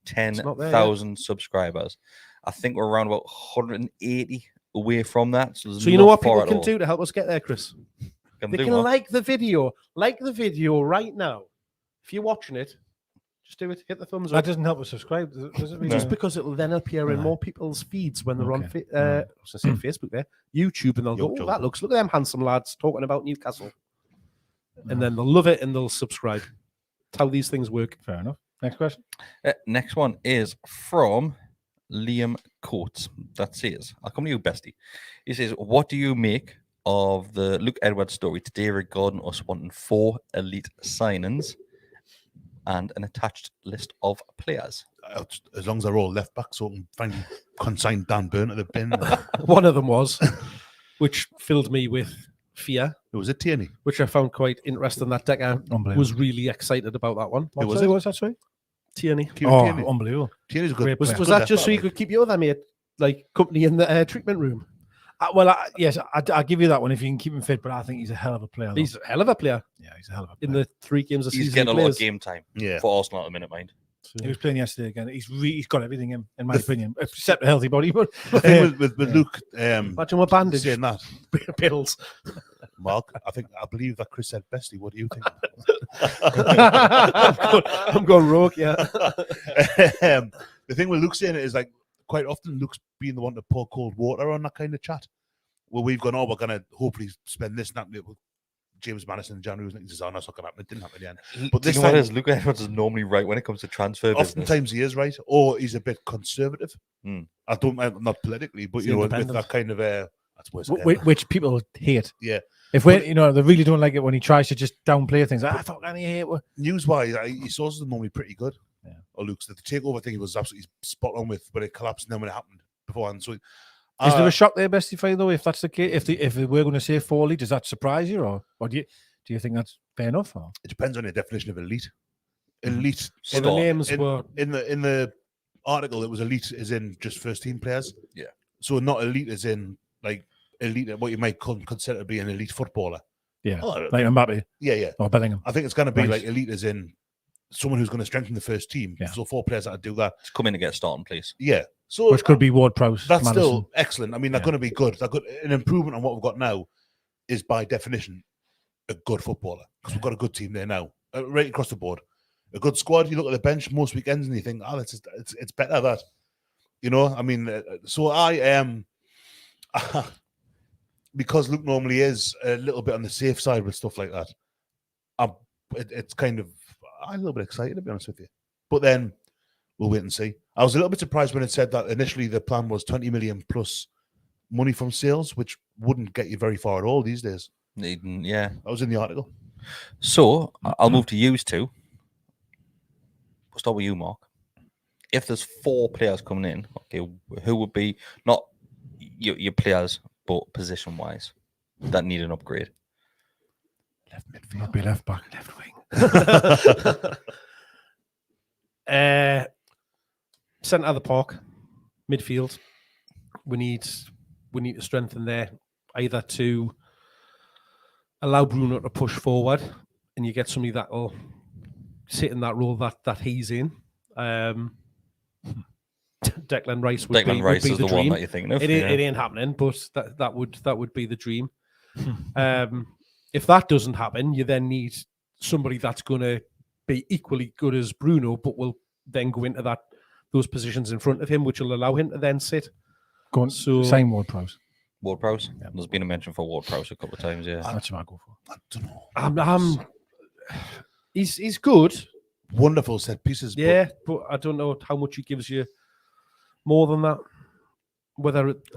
not there 10,000 subscribers. I think we're around about 180 away from that. So So you know what people can do to help us get there, Chris? They can like the video right now. If you're watching it, just do it. Hit the thumbs That up. doesn't help us subscribe, does it? Really? Just because it will then appear in Right. more people's feeds when they're on Okay. I was going to say Facebook there, YouTube, and they'll go, YouTube. "Oh, look at them handsome lads talking about Newcastle," and then they'll love it and they'll subscribe. That's how these things work. Fair enough. Next question. Next one is from Liam Coates. That says, I'll come to you, bestie. He says, what do you make of the Luke Edwards story today regarding us wanting 4 elite signings and an attached list of players? As long as they're all left back, so I can finally consign Dan Burn to the bin. One of them was, which filled me with fear, It was a Tierney. which I found quite interesting. That Decker Unbelievable. was really excited about that one. What was was it? What's that, sorry? Tierney. Tierney. Unbelievable. Tierney's a good. Great Was player. was good that just so you left back, could keep your other mate like company in the treatment room? Yes, I'll give you that one if you can keep him fit, but I think he's a hell of a player. though. He's a hell of a player Yeah, he's a hell of a player. in the 3 games a He's season. getting a he lot of plays. game time Yeah. for Arsenal at the minute, mind. He was playing yesterday again. He's got everything in my opinion, except a healthy body. But The thing with Luke, Imagine what bandage saying that, pills. Mark, I believe that Chris said bestie. What do you think? I'm going rogue, yeah. The thing with Luke saying it is like quite often Luke's being the one to pour cold water on that kind of chat. Where we've gone, oh, we're going to hopefully spend this and that. James Madison in January. He says, "Oh, no, it's not going to happen." It didn't happen again. But But this this what time, it is? Luke Edwards is normally right when it comes to transfer business. oftentimes he is right, or he's a bit conservative. Hmm. Not politically, but It's you know, with independent. that kind of that's worse. Which people hate. Yeah. If we, you know, they really don't like it when he tries to just downplay things. I fucking hate it. News-wise, his sources are normally pretty good. Yeah. Or Luke's the takeover thing he was absolutely spot on with, but it collapsed and then when it happened beforehand. So, Is there a shock there, Bestie, for you, though? If that's the case, if we're going to say Foley, does that surprise you, or do you think that's fair enough? Or? It depends on your definition of elite. Elite. Well, the names in, were in the article. It was elite as in just first team players. Yeah. So not elite as in like elite, what you might consider to be an elite footballer. Yeah, Oh, like Mbappe yeah. or Bellingham. I think it's going to be Right. like elite as in someone who's going to strengthen the first team. Yeah. So 4 players that do that. Just come in and get a starting, please. Yeah. So Which could be Ward-Prowse. that's Madison. still excellent. I mean, they're Yeah. going to be good. They're good. An improvement on what we've got now is by definition a good footballer because we've got a good team there now, right across the board. A good squad. You look at the bench most weekends and you think, oh, it's better that. You know, I mean, so I am because Luke normally is a little bit on the safe side with stuff like that. It's kind of I'm a little bit excited to be honest with you, but then we'll wait and see. I was a little bit surprised when it said that initially the plan was 20 million plus money from sales, which wouldn't get you very far at all these days. Yeah. That was in the article. So I'll move to yous two. We'll start with you, Mark. If there's 4 players coming in, okay, who would be not your players, but position-wise that need an upgrade? Left midfield. Might be left back, left wing. centre of the park, midfield. We need to strengthen there, either to allow Bruno to push forward, and you get somebody that will sit in that role that he's in. Declan Rice would Declan be, Rice would be is the the one dream. that you're thinking of. It ain't happening, but that would be the dream. If that doesn't happen, you then need somebody that's going to be equally good as Bruno, but will then go into those positions in front of him, which will allow him to then sit. Go on. So Same Ward-Prowse. Ward-Prowse? Yeah. There's been a mention for Ward-Prowse a couple of times, yeah. That's what I go for. I don't know. He's good, Wonderful set pieces. yeah, but I don't know how much he gives you more than that.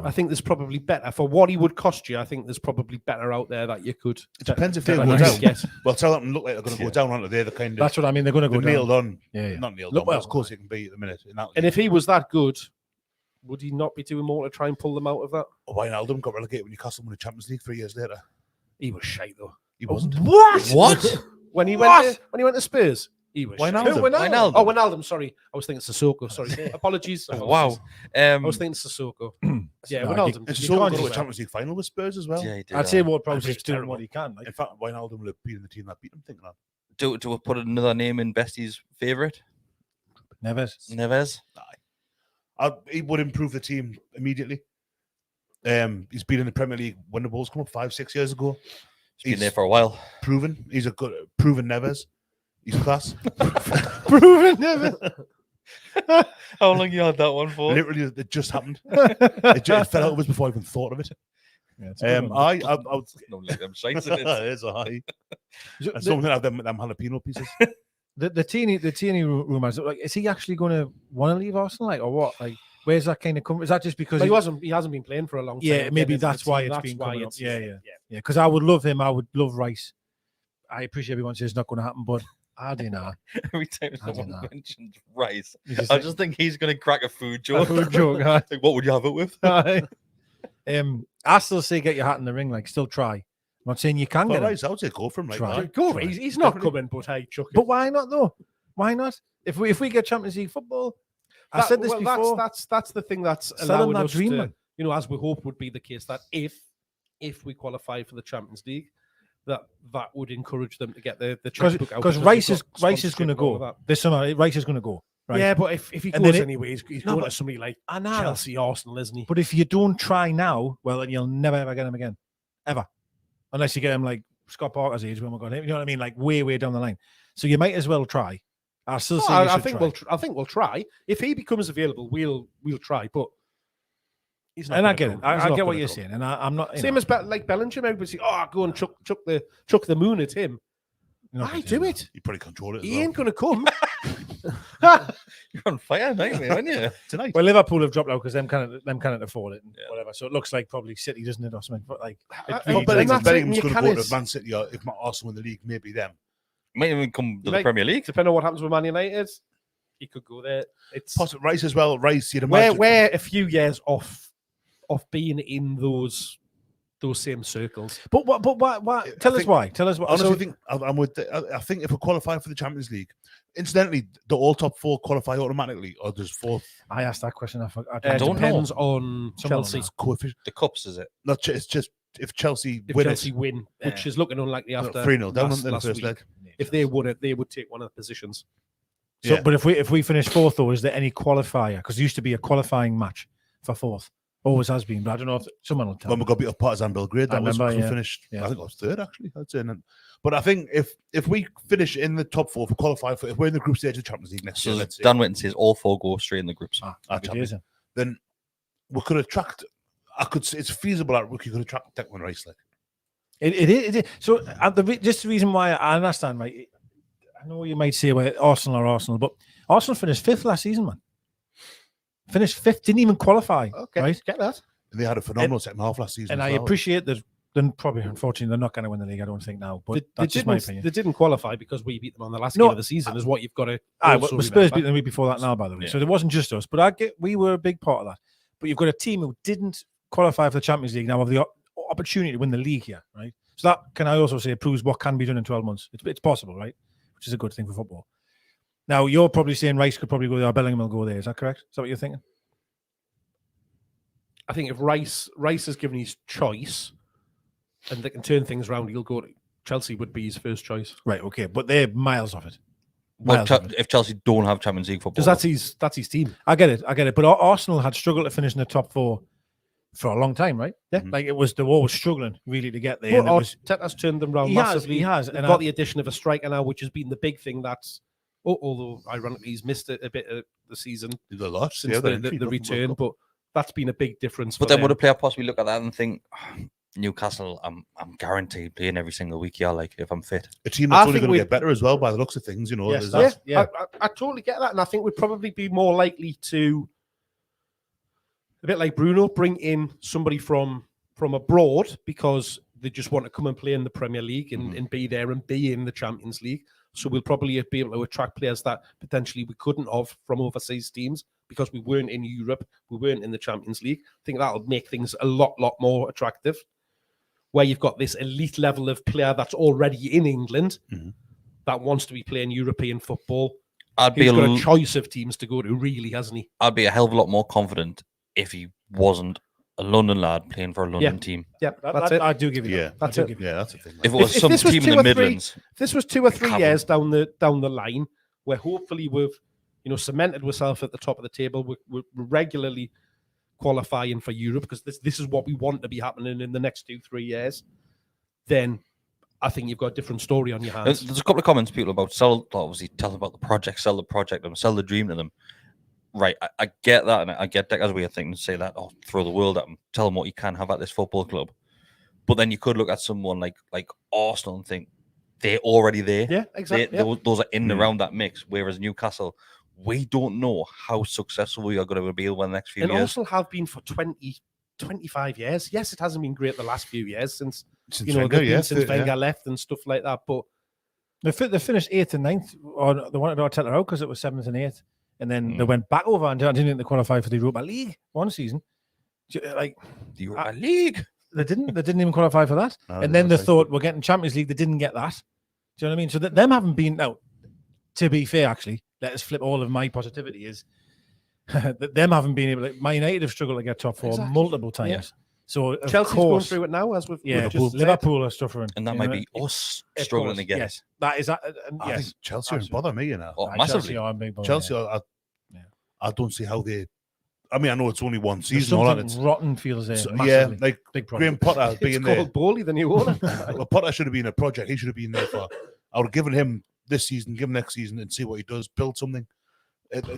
I think there's probably better for what he would cost you. I think there's probably better out there that you could. It depends if they that go you down. could get. Well, Southampton look like they're going to go down onto there. The kind of That's what I mean. They're going to go they're down. nailed on. Yeah. Not nailed Look, on. well, As close as it can be at the minute. In that And if he was that good, would he not be doing more to try and pull them out of that? Wijnaldum got relegated when Newcastle won the Champions League 3 years later. He was shite though. He wasn't. What? When he went to Spurs, he was Wijnaldum. shite. Who, Wijnaldum. Oh, Wijnaldum. Sorry, I was thinking Sissoko. Sorry, apologies. Wow. I was thinking Sissoko. Yeah, No, Wijnaldum. And You Sissoko can't got do to a that. Champions League final with Spurs as well. Yeah, he did, I'd say Ward-Prowse And is he's doing terrible. what he can. Like. In fact, Wijnaldum will have been in the team that beat him. Thinking that. Do we put another name in Bestie's favourite? Neves. He would improve the team immediately. He's been in the Premier League when the balls come up 5-6 years ago. He's been there for a while. Proven. He's a good proven Neves. He's class. Proven Neves. How long you had that one for? Literally, it just happened. It fell out of us before I even thought of it. Yeah, it's a good one. I No, like them shites in it. it's a high. And something like them jalapeno pieces. The teeny rumors. Like, is he actually going to want to leave Arsenal? Like, or what? Like, where's that kind of come? Is that just because He hasn't been playing for a long time. Yeah, maybe Getting into that's the why team, it's been coming up. Yeah. yeah. Because I would love him. I would love Rice. I appreciate everyone says it's not going to happen, but I don't know. Every time I don't someone know. mentions rice, You just I think- just think he's going to crack a food a joke. food joke. Aye. Like, what would you have it with? Aye. I still say get your hat in the ring. Like, still try. I'm not saying you can But get it, right, I would say go for him. Like Try. that. Go. He's not coming, but hey, chuck it. but why not though? Why not? If we get Champions League football, I said this before. That's the thing that's Sell them allowing that us dream, to, man. as we hope would be the case, that if we qualify for the Champions League, that would encourage them to get the checkbook out. Because Rice is going to go. This summer, Rice is going to go. Right? Yeah, but if he And goes then anyway, he's No, going but- to somebody like I know. Chelsea, Arsenal, isn't he? But if you don't try now, well, then you'll never ever get him again, ever, unless you get him like Scott Parker's age when we got him. You know what I mean? Like way down the line. So you might as well try. I still say I think we'll try. If he becomes available, we'll try. But He's not And I gonna get it. come. He's I not get what gonna you're come. saying, and I'm not. Same as like Bellingham. Everybody say, "Oh, go and chuck the moon at him." I do it. You probably control it as He well. ain't gonna come. You're on fire, mate, aren't you? Tonight. Well, Liverpool have dropped out because them can't afford it and whatever. So it looks like probably City, doesn't it, or something? But like, it really but does. that's it, Bellingham's you going to can't- go to Man City, or if not Arsenal in the league, maybe them. Might even come to the Like, Premier League. Depending on what happens with Man United, he could go there. It's Possibly Rice as well. Rice, you'd we're imagine. a few years off being in those same circles. But what? Tell us why. Tell us why. Honestly, So, I think if we qualify for the Champions League, incidentally, the all top 4 qualify automatically, or does 4th I asked that question. I don't Depends on Someone Chelsea. will coefficient? The cups, is it? Not it's just if Chelsea If win Chelsea win, which is looking unlikely after 3-0 down in the last first week. leg. If they won it, they would take one of the positions. So, Yeah. but if we finish 4th, though, is there any qualifier? Because there used to be a qualifying match for 4th. Always has been, but I don't know if someone will tell When me. we got beat up Partizan Belgrade, I that was remember, we yeah. finished. Yeah. I think I was 3rd actually. I'd say. But I think if we finish in the top 4, if we qualify for, if we're in the group stage of the Champions League next So year, let's say, Dan Whitten says all 4 go straight in the groups. Happy days, then. then we could attract. I could say it's feasible that we could attract Declan Rice. Like It is. So just the reason why I understand, right? I know you might say, well, Arsenal, but Arsenal finished 5th last season, man. Finished 5th, didn't even qualify. Okay, right? get that. and they had a phenomenal second half last season. And as I well. appreciate that. Then probably, unfortunately, they're not going to win the league. I don't think now, but that's just my opinion. They didn't qualify because we beat them on the last No, game of the season. Is what you've got to. But also Spurs remember. beat them the week before that now, by the way. Yeah. So it wasn't just us, but we were a big part of that. But you've got a team who didn't qualify for the Champions League now have the opportunity to win the league here, right? So that, can I also say, proves what can be done in 12 months. It's possible, right? Which is a good thing for football. Now, you're probably saying Rice could probably go there, or Bellingham will go there. Is that correct? Is that what you're thinking? I think if Rice is given his choice, and they can turn things around, he'll go to Chelsea. Would be his first choice. Right, okay. But they're miles off it. Well, Miles off it. if Chelsea don't have Champions League football, Because that's his team. I get it. But Arsenal had struggled to finish in the top 4 for a long time, right? Yeah. Like they were always struggling really to get there. But and it was, Arteta's turned them around he has, massively. he has. They've And got the addition of a striker now, which has been the big thing. That's although ironically he's missed a bit of the season They lost since the return, but that's been a big difference. but for then would them. a player possibly look at that and think, Newcastle, I'm guaranteed playing every single week. Yeah, like if I'm fit. a team I that's only think going to we- get better as well by the looks of things. You know, Yes, there's that. Yeah. I totally get that, and I think we'd probably be more likely to, a bit like Bruno, bring in somebody from abroad because they just want to come and play in the Premier League and be there and be in the Champions League. So we'll probably be able to attract players that potentially we couldn't have from overseas teams because we weren't in Europe, we weren't in the Champions League. I think that'll make things a lot more attractive. Where you've got this elite level of player that's already in England that wants to be playing European football. I'd be He's got a choice of teams to go to, really, hasn't he? I'd be a hell of a lot more confident if he wasn't a London lad playing for a London team. Yeah, that's it. I do give you Yeah, that. that's I do it. give you Yeah, that's the thing. If it was If some this was team 2 in the or 3 Midlands, If this was 2 or 3 Cavan. years down the line, where hopefully we've cemented ourselves at the top of the table, we're regularly qualifying for Europe because this is what we want to be happening in the next 2-3 years, then I think you've got a different story on your hands. there's a couple of comments people about obviously tell them about the project, sell the project, and sell the dream to them. Right, I get that, and I get that as a way of thinking to say that, throw the world at them, tell them what you can have at this football club. But then you could look at someone like Arsenal and think they're already there. Yeah, exactly. Yeah. Those are in and around that mix. Whereas Newcastle, we don't know how successful we are going to be over the next few And years. Arsenal have been for 25 years. Yes, it hasn't been great the last few years since Wenger, since Wenger left and stuff like that. But They finished 8th and 9th, or they wanted Arteta out because it was 7th and 8th. And then they went back over and didn't qualify for the Europa League one season. Like The Europa League. they didn't even qualify for that. No, And they then they didn't. thought we're getting Champions League. They didn't get that. Do you know what I mean? So that them haven't been out. To be fair, actually, let us flip all of my positivity is that them haven't been able. Man United have struggled to get top 4 Exactly. multiple times. Yeah. So of Chelsea's going course, through it now, as we've Liverpool, just said. are suffering, And that you might know? be us Of struggling course, to get yes. it. That is that. I Yes, think Chelsea would absolutely. bother me, you know. Oh, Chelsea massively. are a big bother, Chelsea, yeah. I don't see how they. I mean, I know it's only one There's season, all that. something It's, rotten feels there. so, yeah, massively. like big Graham problem. Potter It's being there. called Bowley, the new owner. Well, Potter should have been a project. He should have been there for. I would have given him this season, give him next season, and see what he does. Build something.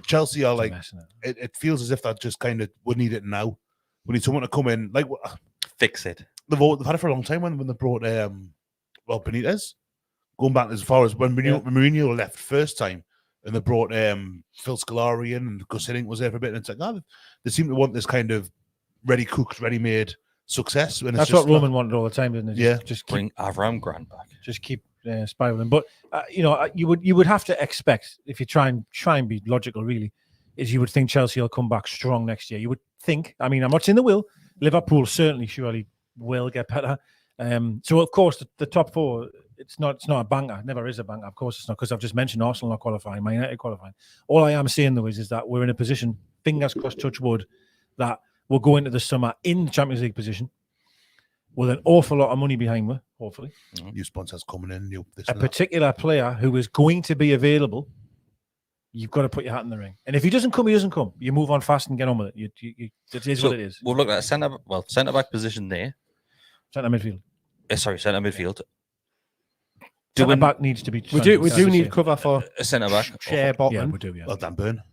Chelsea are It's a like mess, isn't it? it feels as if that just kind of would need it now. We need someone to come in. Like Fix it. they've had it for a long time when they brought Benitez. Going back as far as when Mourinho left first time, and they brought Phil Scolari in, and Gus Hiddink was there for a bit. And it's like, they seem to want this kind of ready-cooked, ready-made success. And That's what Roman wanted all the time, didn't it? Just bring Avram Grant back. Just keep spiraling. But you would have to expect, if you try and be logical, really, is you would think Chelsea will come back strong next year. You would think. I mean, I'm not saying they will. Liverpool surely will get better. So of course the top four. It's not a banger. It never is a banger. Of course it's not, because I've just mentioned Arsenal not qualifying, Man United qualifying. All I am saying though is that we're in a position, fingers crossed, touch wood, that we'll go into the summer in the Champions League position with an awful lot of money behind us, hopefully. New sponsors coming in. A particular player who is going to be available, you've got to put your hat in the ring. And if he doesn't come, he doesn't come. You move on fast and get on with it. It is what it is. We'll look at a centre-back position there. Centre midfield. Centre midfield. Centre back needs to be. We do need cover for a centre back. Shea Botman. Yeah, we do. Yeah. Well, Dan Burn.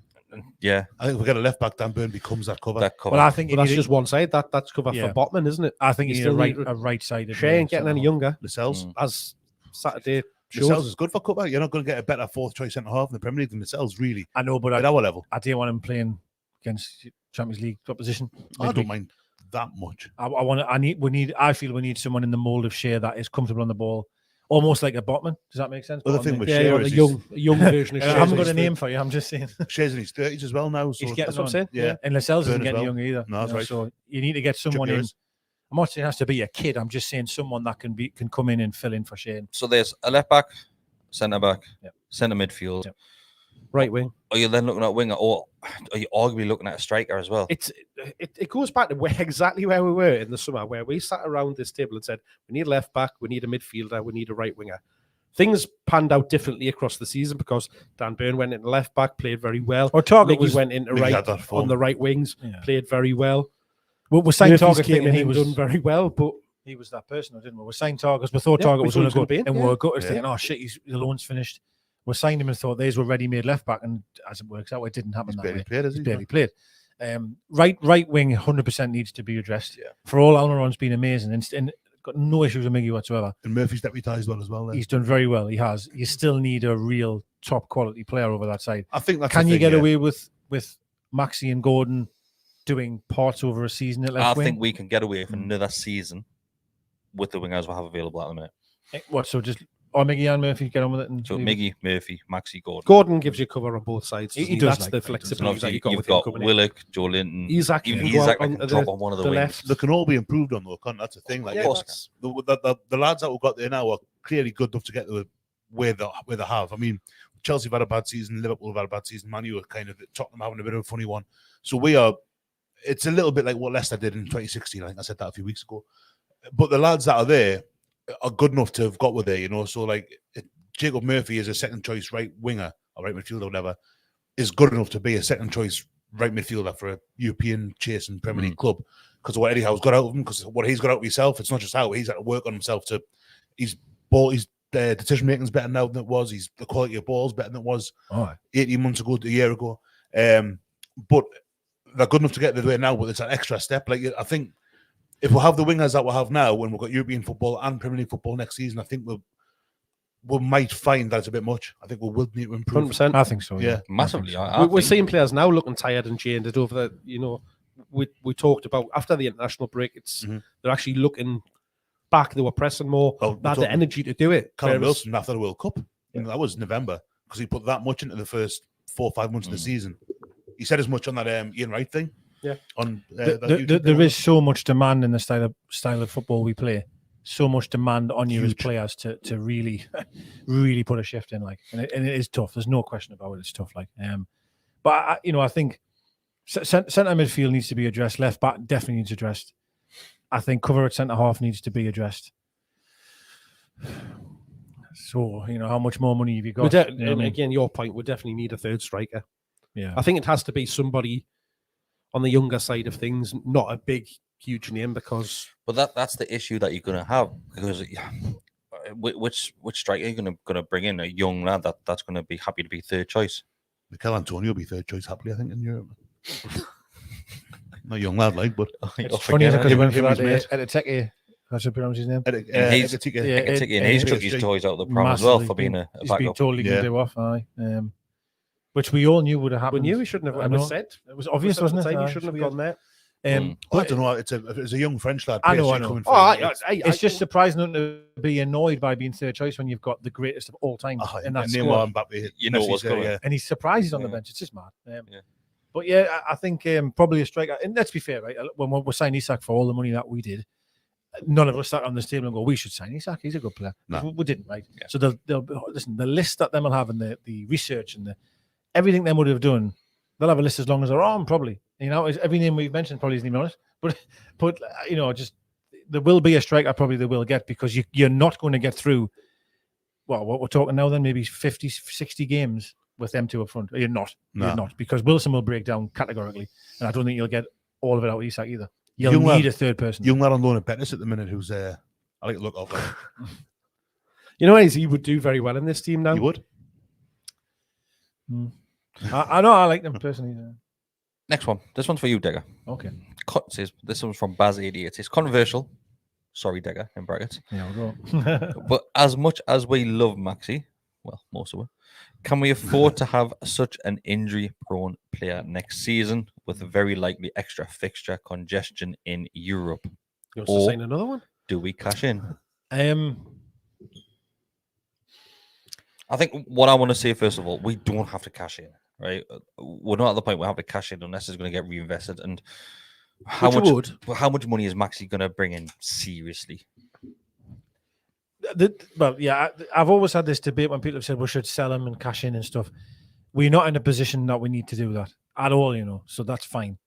Yeah, I think if we get a left back, Dan Burn becomes that cover. Well, I think that's just one side. That's cover for Botman, isn't it? I think you need a right side. Shea ain't getting any younger. Lascelles, as Saturday Lascelles is good for cover. You're not going to get a better fourth choice centre half in the Premier League than Lascelles, really. I know, but at our level, I didn't want him playing against Champions League opposition. I don't mind that much. I feel we need someone in the mould of Shea that is comfortable on the ball. Almost like a Botman. Does that make sense? Well, the thing with Shea is a young version of Shea. I haven't got a name for you. I'm just saying. Shea's in his 30s as well now. So he's getting on. What I'm saying. Yeah. And Lascelles isn't getting younger either. No, that's right. So you need to get someone in. I'm not saying it has to be a kid. I'm just saying someone that can come in and fill in for Shea. So there's a left back, centre back, centre midfield, right wing. Are you then looking at winger, or are you arguably looking at a striker as well? It goes back to exactly where we were in the summer, where we sat around this table and said, we need a left back, we need a midfielder, we need a right winger. Things panned out differently across the season because Dan Burn went into left back, played very well. Or Target went into right on the right wings, played very well. Well, we're saying Target came in and done very well, but he was that person, didn't we? We're saying Target because we thought Target was going to go, and we're thinking, oh shit, the loan's finished. We signed him and thought these were ready-made left back, and as it works out, it didn't happen that way. He's barely played. Right wing 100% needs to be addressed. Yeah. For all, Almiron's been amazing and got no issues with Miggy whatsoever. And Murphy's deputised well as well. Then. He's done very well. He has. You still need a real top quality player over that side. I think that's. Can you get away with Maxi and Gordon doing parts over a season at left wing? I think we can get away for another season with the wingers we have available at the minute. What? So just. Or Miggy and Murphy get on with it. And so Miggy, Murphy, Maxi, Gordon. Gordon gives you cover on both sides. He does. That's the flexibility that you've got Willock, Joe Linton, Isaac can drop on one of the wings. Left. They can all be improved on though. That's the thing. Like, the lads that we've got there now are clearly good enough to get to where they have. I mean, Chelsea have had a bad season. Liverpool have had a bad season. Man U are kind of Tottenham having a bit of a funny one. So we are. It's a little bit like what Leicester did in 2016. I think I said that a few weeks ago. But the lads that are there are good enough to have got with there, you know. So like Jacob Murphy is a second choice right winger or right midfielder or whatever, is good enough to be a second choice right midfielder for a European chasing Premier League club because of what Eddie Howe's got out of him, because what he's got out of himself. It's not just how he's had to work on himself to his decision making is better now than it was. The quality of balls better than it was 18 months ago, a year ago. But they're good enough to get there now, but it's an extra step. Like I think if we have the wingers that we have now, when we've got European football and Premier League football next season, I think we might find that it's a bit much. I think we will need to improve. 100%. I think so. Yeah, massively. We're seeing players now looking tired and jaded over the. You know, we talked about after the international break. It's they're actually looking back. They were pressing more. They had the energy to do it. Callum Wilson after the World Cup. That was November because he put that much into the first 4 or 5 months of the season. He said as much on that Ian Wright thing. Yeah. On there is so much demand in the style of football we play. So much demand on you as players to really, really put a shift in. Like, and it is tough. There's no question about it. It's tough. Like, but I think centre midfield needs to be addressed. Left back definitely needs addressed. I think cover at centre half needs to be addressed. So how much more money have you got? And again, your point, we definitely need a third striker. Yeah, I think it has to be somebody on the younger side of things, not a big, huge name, because. But that's the issue that you're going to have, because which striker are you going to bring in? A young lad that's going to be happy to be third choice. Mikel Antonio will be third choice happily, I think, in Europe. Not young lad, like, but It's funny forget because it. he went for him and that his Eteke. I should pronounce his name. he's- Yeah, and he's took PSG. his toys out of the prom as well for Massively. being a He's been backup. told he Yeah. can do off, aye. Which we all knew would have We happened. knew he shouldn't have I ever know. said. It was obvious, At the wasn't it? time, Aye, he shouldn't have weird. gone there. I But don't know. It's a young French lad. I know, PSG I know. coming Oh, through. it's just surprising to be annoyed by being third choice when you've got the greatest of all time in that squad. Neymar, Mbappe, You know what's Messi's there, coming. yeah. And he's surprised he's on the Yeah. bench. It's just mad. Yeah. But yeah, I think probably a striker. And let's be fair, right? When we're signing Isak for all the money that we did, none of us sat on this table and go, we should sign Isak. He's a good player. No. We didn't, right? Yeah. So they'll listen. The list that them will have and the research and everything they would have done, they'll have a list as long as their arm, probably. Every name we've mentioned probably isn't even on it. But just there will be a striker probably they will get because you're not going to get through. Well, what we're talking now, then maybe 50, 60 games with them two up front. You're not. No. You're not because Wilson will break down categorically, and I don't think you'll get all of it out of Isak either. You'll Young need lad- a third person. Young lad on loan at Betis at the minute who's I like to look off. Like, You know, he would do very well in this team now. you would? I know. I like them personally. Next one. This one's for you, Digger. Okay. This one's from Baz88. It says controversial. Sorry, Digger, in brackets. Yeah, we'll go. But as much as we love Maxi, well, most of it, can we afford to have such an injury-prone player next season with a very likely extra fixture congestion in Europe? You want to Or- sign another one? Do we cash in? Um, I think what I want to say, first of all, we don't have to cash in, right? We're not at the point where we have to cash in unless it's going to get reinvested. And how Which you much money is Maxi going to bring in seriously? I've always had this debate when people have said we should sell him and cash in and stuff. We're not in a position that we need to do that at all, so that's fine.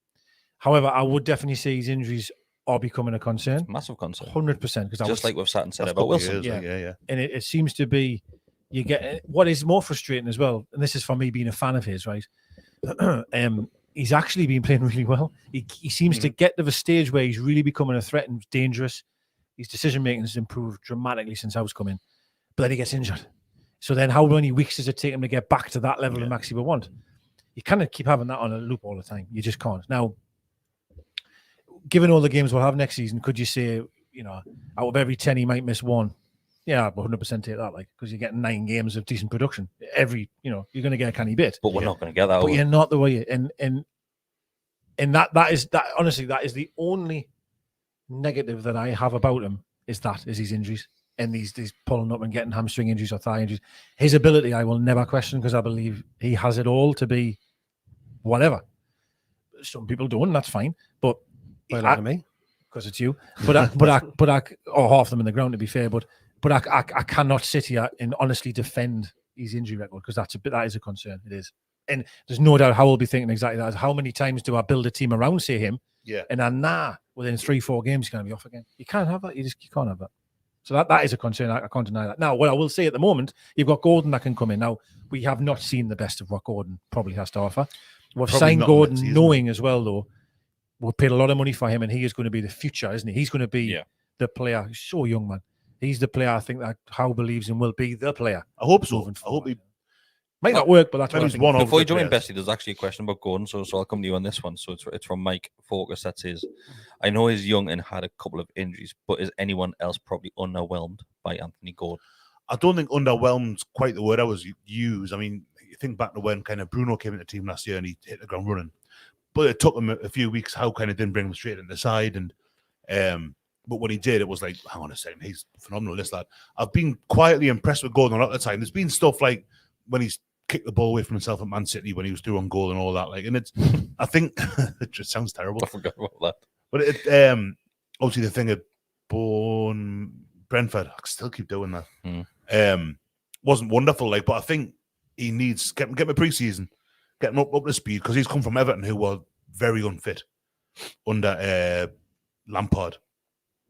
However, I would definitely say his injuries are becoming a concern, Massive concern. 100%. Because Just like we've sat and said That's about couple of Wilson. years, Yeah. yeah. and it seems to be you get what is more frustrating as well, and this is for me being a fan of his, right? He's actually been playing really well. He seems to get to the stage where he's really becoming a threat and dangerous. His decision making has improved dramatically since I was coming, but then he gets injured. So then, how many weeks does it take him to get back to that level of Maxi we want? You kind of keep having that on a loop all the time. You just can't. Now, given all the games we'll have next season, could you say, out of every 10, he might miss one? Yeah, I'd 100% take that, because you're getting 9 games of decent production. You're going to get a canny bit. But we're not going to get that. But are we? you're not the way. And that is honestly, that is the only negative that I have about him is his injuries and these pulling up and getting hamstring injuries or thigh injuries. His ability, I will never question because I believe he has it all to be whatever. Some people don't, that's fine. But Well, like me. because it's you. But I, or half them in the ground to be fair. But I cannot sit here and honestly defend his injury record because that is a concern. It is, and there's no doubt how we'll be thinking exactly that. How many times do I build a team around, say him? Yeah. And then within 3-4 games, he's going to be off again. You can't have that. You can't have that. So that is a concern. I can't deny that. Now, what I will say at the moment, you've got Gordon that can come in. Now, we have not seen the best of what Gordon probably has to offer. We've Probably signed not Gordon next season. knowing as well, though, we've paid a lot of money for him and he is going to be the future, isn't he? He's going to be the player. He's so young, man. He's the player I think that Howe believes in will be the player. I hope so. moving I hope he. Might not work, but that's what I Maybe he's think. one of Before the you join players. Bessie, there's actually a question about Gordon, so I'll come to you on this one. So it's from Mike Focus that says, I know he's young and had a couple of injuries, but is anyone else probably underwhelmed by Anthony Gordon? I don't think underwhelmed's quite the word I was use. I mean, you think back to when kind of Bruno came into the team last year and he hit the ground running, but it took him a few weeks. How kind of didn't bring him straight in the side, and but when he did, it was like, hang on a second, he's phenomenal. This lad, I've been quietly impressed with Gordon a lot of the time. There's been stuff like when he's kicked the ball away from himself at Man City when he was through on goal and all that. Like, and it's, I think it just sounds terrible. I forgot about that. But it, obviously the thing at Brentford, I still keep doing that. Wasn't wonderful, like, but I think he needs get him a pre-season, get him up to speed because he's come from Everton, who were very unfit under Lampard.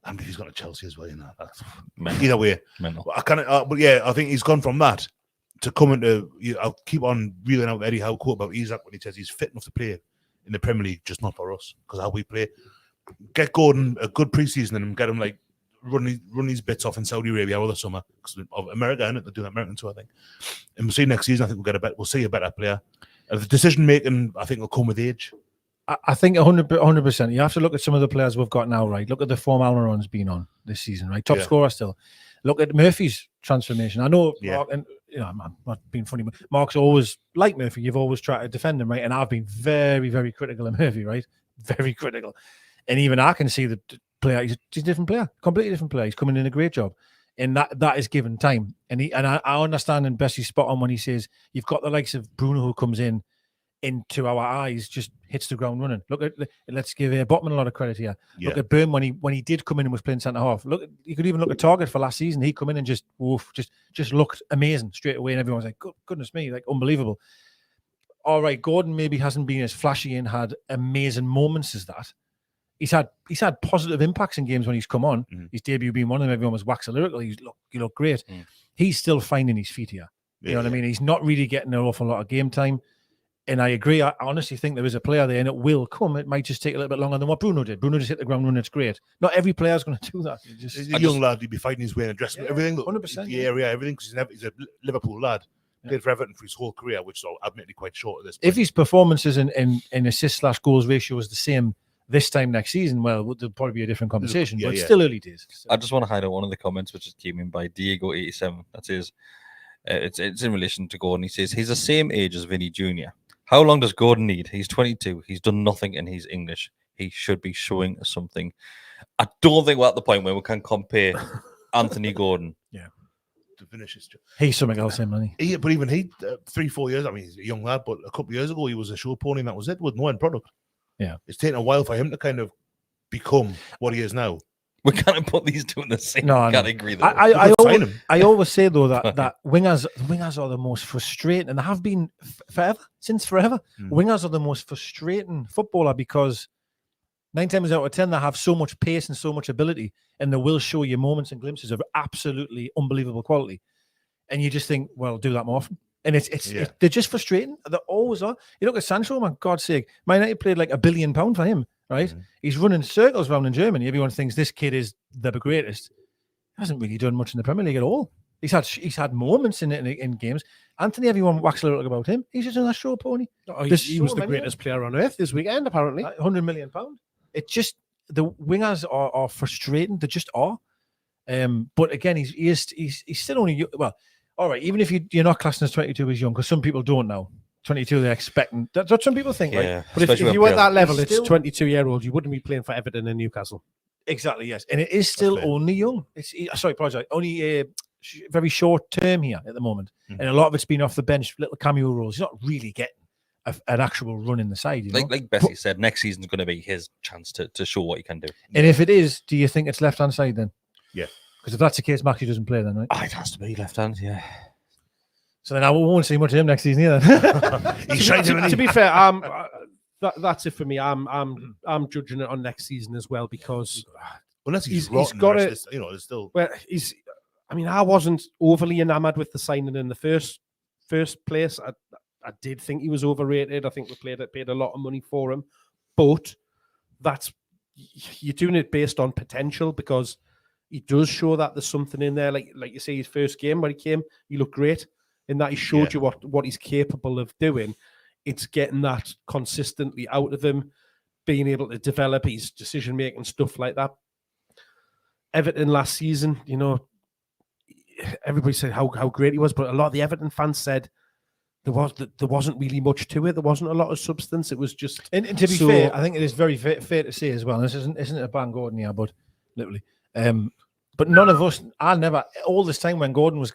And he's got a Chelsea as well, Either way, Mental. I kind of, but yeah, I think he's gone from that to come into. I'll keep on reeling out Eddie Howe quote about Isak when he says he's fit enough to play in the Premier League, just not for us because how we play. Get Gordon a good preseason and get him like run these bits off in Saudi Arabia over the summer because of America, and they're doing that American tour, I think. And we'll see next season. I think we'll see a better player. The decision making, I think, will come with age. I think 100%. You have to look at some of the players we've got now, right? Look at the form Almiron's been on this season, right? Top scorer still. Look at Murphy's transformation. I know, Mark, and I'm not being funny, but Mark's always, like Murphy, you've always tried to defend him, right? And I've been very, very critical of Murphy, right? Very critical. And even I can see the player, he's a different player, completely different player. He's coming in a great job. And that is given time. And I understand, and Bessie's spot on when he says, you've got the likes of Bruno who comes into our eyes, just hits the ground running. Look at, let's give Botman a lot of credit here. Look at Burn when he did come in and was playing centre half. Look, you could even look at Target for last season. He come in and just looked amazing straight away, and everyone's like, goodness me, like unbelievable. All right, Gordon maybe hasn't been as flashy and had amazing moments as that. He's had positive impacts in games when he's come on. His debut being one of them, everyone was wax lyrical. You look great. He's still finding his feet here. You know what I mean? He's not really getting an awful lot of game time. And I agree. I honestly think there is a player there, and it will come. It might just take a little bit longer than what Bruno did. Bruno just hit the ground running. It's great. Not every player is going to do that. He's a young lad. He'd be fighting his way in a dressing room. Everything. 100%. The area, everything. Because he's a Liverpool lad. Played for Everton for his whole career, which is admittedly quite short at this point. If his performances in assist/goals ratio is the same this time next season, well, there'll probably be a different conversation. But it's still early days. I just want to highlight one of the comments which came in by Diego87. That says, it's in relation to Gordon. He says, he's the same age as Vinny Jr. How long does Gordon need? He's 22. He's done nothing and he's English. He should be showing us something. I don't think we're at the point where we can compare Anthony Gordon. To finish his job. He's something else, isn't he? But even he, 3-4 years, I mean, he's a young lad, but a couple of years ago, he was a show pony and that was it, with no end product. Yeah. It's taken a while for him to kind of become what he is now. We can't put these two in the same category, though. I always say, though, that wingers are the most frustrating, and they have been since forever. Wingers are the most frustrating footballer because 9 times out of 10, they have so much pace and so much ability, and they will show you moments and glimpses of absolutely unbelievable quality. And you just think, well, do that more often. And they're just frustrating. They always are. You look at Sancho, man, God's sake. Man United played like £1 billion for him, right? He's running circles around in Germany. Everyone thinks this kid is the greatest. He hasn't really done much in the Premier League at all. He's had moments in games. Anthony, everyone waxed lyrical about him. He's just in that show pony. He was the greatest player on earth this weekend, apparently. £100 million. It just, the wingers are frustrating. They just are. But again, he's still only, well, all right, even if you're not classing as 22 as young, because some people don't know. 22, they're expecting. That's what some people think, right? But if you were at that level, it's 22-year-old, you wouldn't be playing for Everton and Newcastle. Exactly, yes. And it is still only young. Only a very short term here at the moment. And a lot of it's been off the bench, little cameo roles. He's not really getting an actual run in the side. Like Bessie said, next season's going to be his chance to show what he can do. And if it is, do you think it's left-hand side then? Yeah. Because if that's the case, Maxi doesn't play then, right? It has to be left-hand, yeah. So then I won't see much of him next season either. To be fair, that's it for me. I'm judging it on next season as well because unless he's got it. It's still. Well, I wasn't overly enamored with the signing in the first place. I did think he was overrated. I think we paid a lot of money for him, but you're doing it based on potential because he does show that there's something in there. Like you say, his first game when he came, he looked great. In that he showed you what he's capable of doing. It's getting that consistently out of him, being able to develop his decision making, stuff like that. Everton last season, everybody said how great he was, but a lot of the Everton fans said there wasn't really much to it. There wasn't a lot of substance. It was just. And to be fair, I think it is very fair to say as well. This isn't a Bang Gordon here, but literally. But none of us, all this time when Gordon was,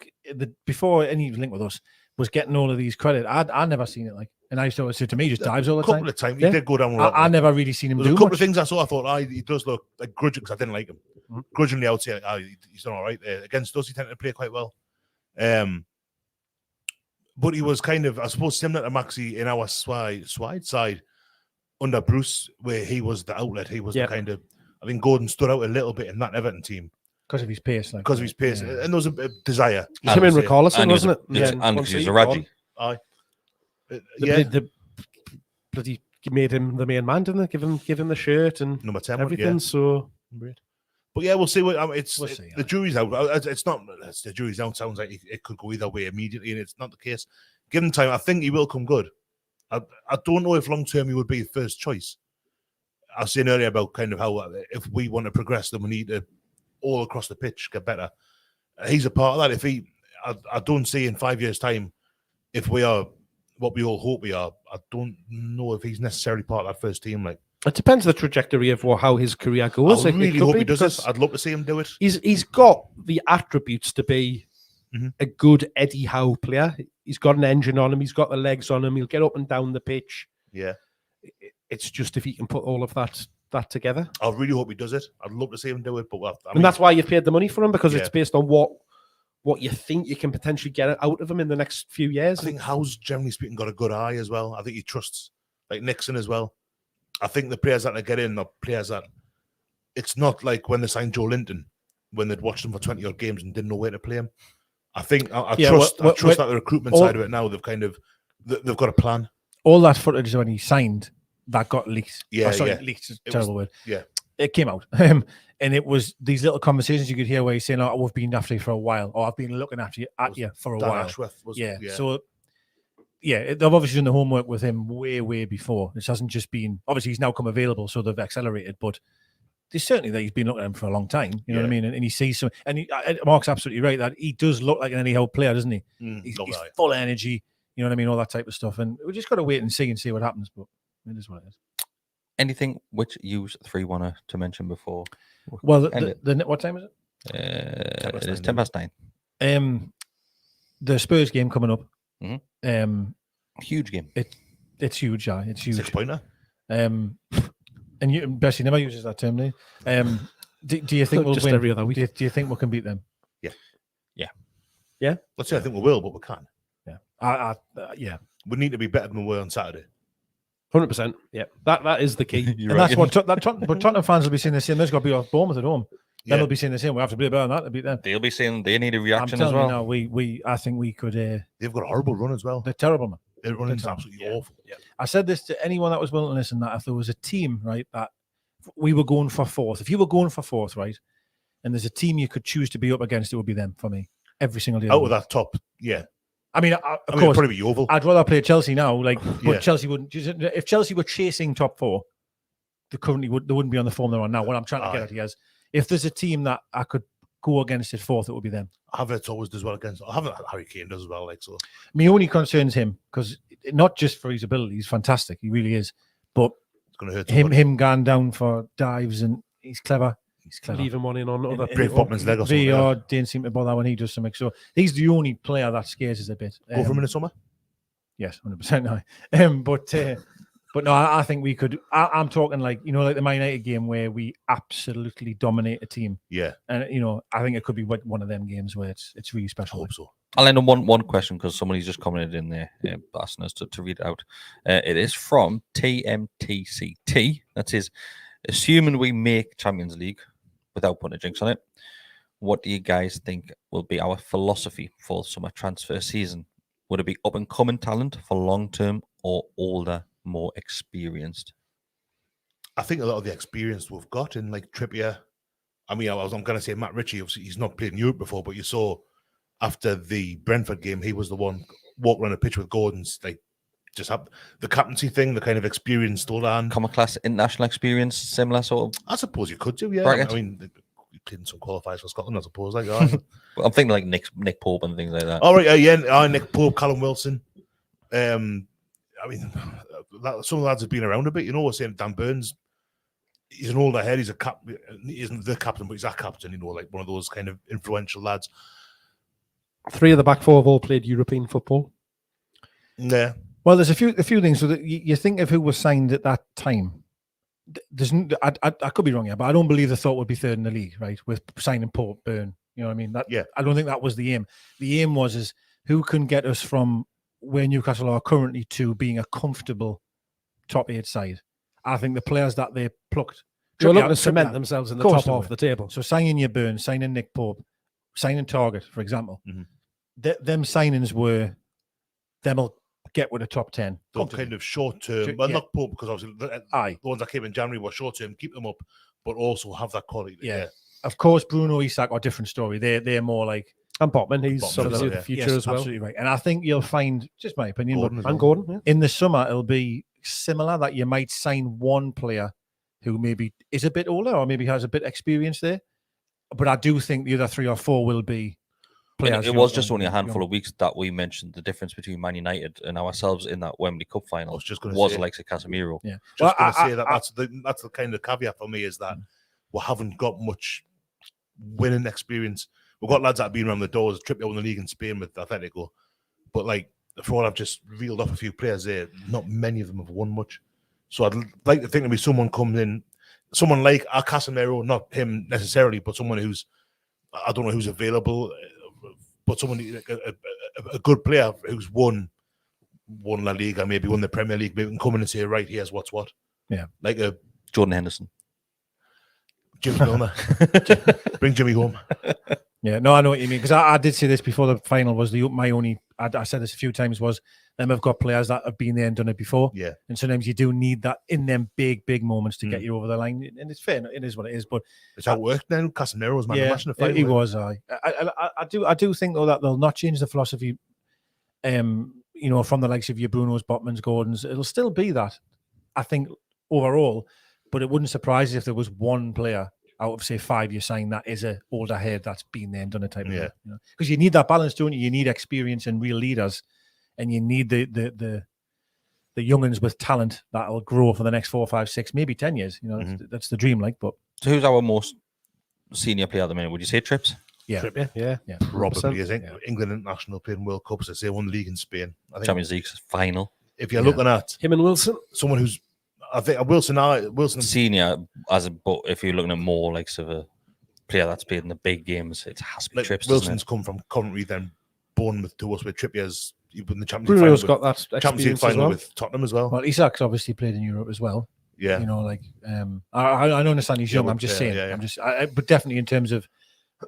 before any link with us, was getting all of these credit, I never seen it like. And I used to always say to me, just dives all the time. A couple of times, he did go down a lot. I never really seen him do much. There's a couple of things I saw, I thought, he does look like grudging, because I didn't like him. Grudgingly, I would say, he's done all right there. Against us, he tended to play quite well. But he was kind of, I suppose, similar to Maxi in our wide side under Bruce, where he was the outlet. He was the kind of, I think Gordon stood out a little bit in that Everton team. Because of his pace. Because of his pace. And there was a desire. It's him in Ricarlison, wasn't it? And because he was a Raji. Aye. The bloody made him the main man, didn't they? Give him the shirt and number 10, everything. So, but yeah, we'll see. The jury's out. It's not. The jury's out. Sounds like it could go either way immediately, and it's not the case. Give him time. I think he will come good. I don't know if long term he would be first choice. I was saying earlier about kind of how if we want to progress, then we need to all across the pitch get better. He's a part of that. If he, I don't see in 5 years' time if we are what we all hope we are. I don't know if he's necessarily part of that first team. Like It depends the trajectory of how his career goes. I It really could hope be he does because this. I'd love to see him do it. He's got the attributes to be a good Eddie Howe player. He's got an engine on him. He's got the legs on him. He'll get up and down the pitch. Yeah. It's just if he can put all of that together. I really hope he does it. I'd love to see him do it, but I mean, And that's why you've paid the money for him, because Yeah. it's based on what you think you can potentially get out of him in the next few years. I think Howe's generally speaking got a good eye as well. I think he trusts like Nixon as well. I think the players that they get in are players that it's not like when they signed Joe Linton when they'd watched him for 20 odd games and didn't know where to play him. I think I trust that the recruitment side of it now they've kind of they've got a plan. All that footage when he signed that got leaked. Yeah, leaked is a terrible word. Yeah. It came out. And it was these little conversations you could hear where he's saying, "Oh, we've been after you for a while," or "I've been looking after you for a Dan while." Ashworth was, Yeah. So, they've obviously done the homework with him way before. This hasn't just been obviously he's now come available, so they've accelerated. But there's certainly that he's been looking at him for a long time. You know what I mean? And he sees some. And Mark's absolutely right that he does look like an anyhow player, doesn't he? He's full of energy. You know what I mean? All that type of stuff. And we just got to wait and see what happens. But it is what it is. Anything which you three wanted to mention before? Well, the what time is it? It is 9:10. The Spurs game coming up. Huge game. It's huge. Yeah, it's huge. 6-pointer. And you, Bessie never uses that term, do you? Do you think we'll just win? every other week? Do you think we can beat them? Yeah. Let's say I think we will, but we can't. Yeah. Yeah. We need to be better than we were on Saturday. 100%. Yeah. That is the key. You're And right. that's what but Tottenham fans will be saying the same. There's got to be off Bournemouth at home. Yeah. Then they'll be saying the same. We have to be better than that to beat them. They'll be saying they need a I'm reaction telling as well. you now, I think we could. They've got a horrible run as well. They're terrible, man. Their running's absolutely awful. Yeah. I said this to anyone that was willing to listen, that if there was a team, right, that we were going for fourth, if you were going for fourth, right, and there's a team you could choose to be up against, it would be them for me every single day. Out of that top, yeah. I mean, of It'd course, probably be Yeovil. I'd rather play Chelsea now. Like, but Yeah. Chelsea wouldn't. If Chelsea were chasing top four, they wouldn't be on the form they're on now. What I'm trying to get at here is, if there's a team that I could go against at fourth, it would be them. Havertz always does well against. Harry Kane does as well. Like so. My only concern is him, because not just for his ability, he's fantastic. He really is. But It's going to hurt him going down for dives, and he's clever. He's clever. Leaving one in on other Brave people. Botman's leg or something. VR didn't seem to bother when he does something. So he's the only player that scares us a bit. Go for him in the summer. Yes, 100% no. But no, I think we could. I'm talking like the Man United game where we absolutely dominate a team. Yeah, And I think it could be like one of them games where it's really I special. hope so. I'll end on one question because somebody's just commented in there, asking us to read it out. It is from TMTCT. That is, assuming we make Champions League without putting a jinx on it, what do you guys think will be our philosophy for summer transfer season? Would it be up and coming talent for long term or older, more experienced? I think a lot of the experience we've got in like Trippier. I mean, I'm going to say Matt Ritchie. Obviously, he's not played in Europe before, but you saw after the Brentford game, he was the one walking around the pitch with Gordon's, like just have the captaincy thing, the kind of experience still on. Common class international experience, similar sort of. I suppose you could do, yeah. Bracket. I mean, you played in some qualifiers for Scotland, I suppose. Like, I'm thinking like Nick Pope and things like that. all right, yeah, Nick Pope, Callum Wilson. I mean, some of the lads have been around a bit. We're saying Dan Burns. He's an older head. He's a he isn't the captain, but he's a captain. Like one of those kind of influential lads. 3 of the back 4 have all played European football. Yeah. Well, there's a few things. So that you think of who was signed at that time. I could be wrong here, but I don't believe the thought would be third in the league, right? With signing Pope, Burn. You know what I mean? Yeah. I don't think that was the aim. The aim was who can get us from where Newcastle are currently to being a comfortable top 8 side. I think the players that they plucked. They're looking to Trippier- cement themselves in the Of course top they half were. of the table. So signing your Burn, signing Nick Pope, signing Target, for example. Mhm. Them signings were, them'll get with a top 10. Those kind of short term, Yeah. well, not Pope, because obviously Aye. the ones that came in January were short term, keep them up, but also have that quality. Yeah. Of course, Bruno, Isak are a different story. They're more like And Botman, he's Botman obviously as well, the yeah. future Yes, as well. absolutely right. And I think you'll find, just my opinion, Gordon but as well. And Gordon, yeah. in the summer it'll be similar, that you might sign one player who maybe is a bit older or maybe has a bit of experience there. But I do think the other 3 or 4 will be players. It was just only a handful of weeks that we mentioned the difference between Man United and ourselves in that Wembley Cup final. I was just going to was say, the likes of Casemiro. Yeah. just going to say that's the kind of caveat for me, is that we haven't got much winning experience. We've got lads that have been around the doors. Trippier won the league in Spain with Atletico, but like for all I've just reeled off a few players there, not many of them have won much. So I'd like to think there'll be someone comes in, someone like a Casemiro, not him necessarily, but someone who's, I don't know who's available, but someone, a good player who's won La Liga, maybe won the Premier League, maybe can come in and say, right, here's what's what. Yeah. Like a Jordan Henderson. Jimmy Milner. Bring Jimmy home. Yeah, no, I know what you mean, because I did say this before the final was my only. I said this a few times, was them have got players that have been there and done it before. Yeah. And sometimes you do need that in them big moments to get you over the line. And it's fair, it is what it is. But it's how it worked now. Casemiro's man, yeah, the final. he was. I do think though that they'll not change the philosophy. From the likes of your Brunos, Botmans, Gordons, it'll still be that. I think overall, but it wouldn't surprise us if there was one player out of say 5 year sign that is a older head that's been there and done a type of thing. Because you need that balance, don't you? You need experience and real leaders, and you need the young'uns with talent that'll grow for the next 4, 5, 6, maybe 10 years. That's the dream. Like, but so who's our most senior player at the minute? Would you say Trips? yeah, Yeah. Probably is. 100%. England international, playing World Cups, as they won the league in Spain. I think Champions League final. if you're looking at Him and Wilson. someone who's, I think Wilson Senior, but if you're looking at more like sort of a player that's played in the big games, it has to be like Trips. doesn't Wilson's it? come from Coventry, then Bournemouth to us with Trippier's. You've been the Champions League Bruno's final got that Champions League experience as final well. with Tottenham as well. well, Isak's obviously played in Europe as well. Yeah, I understand he's young. but, I'm just saying. yeah. But definitely in terms of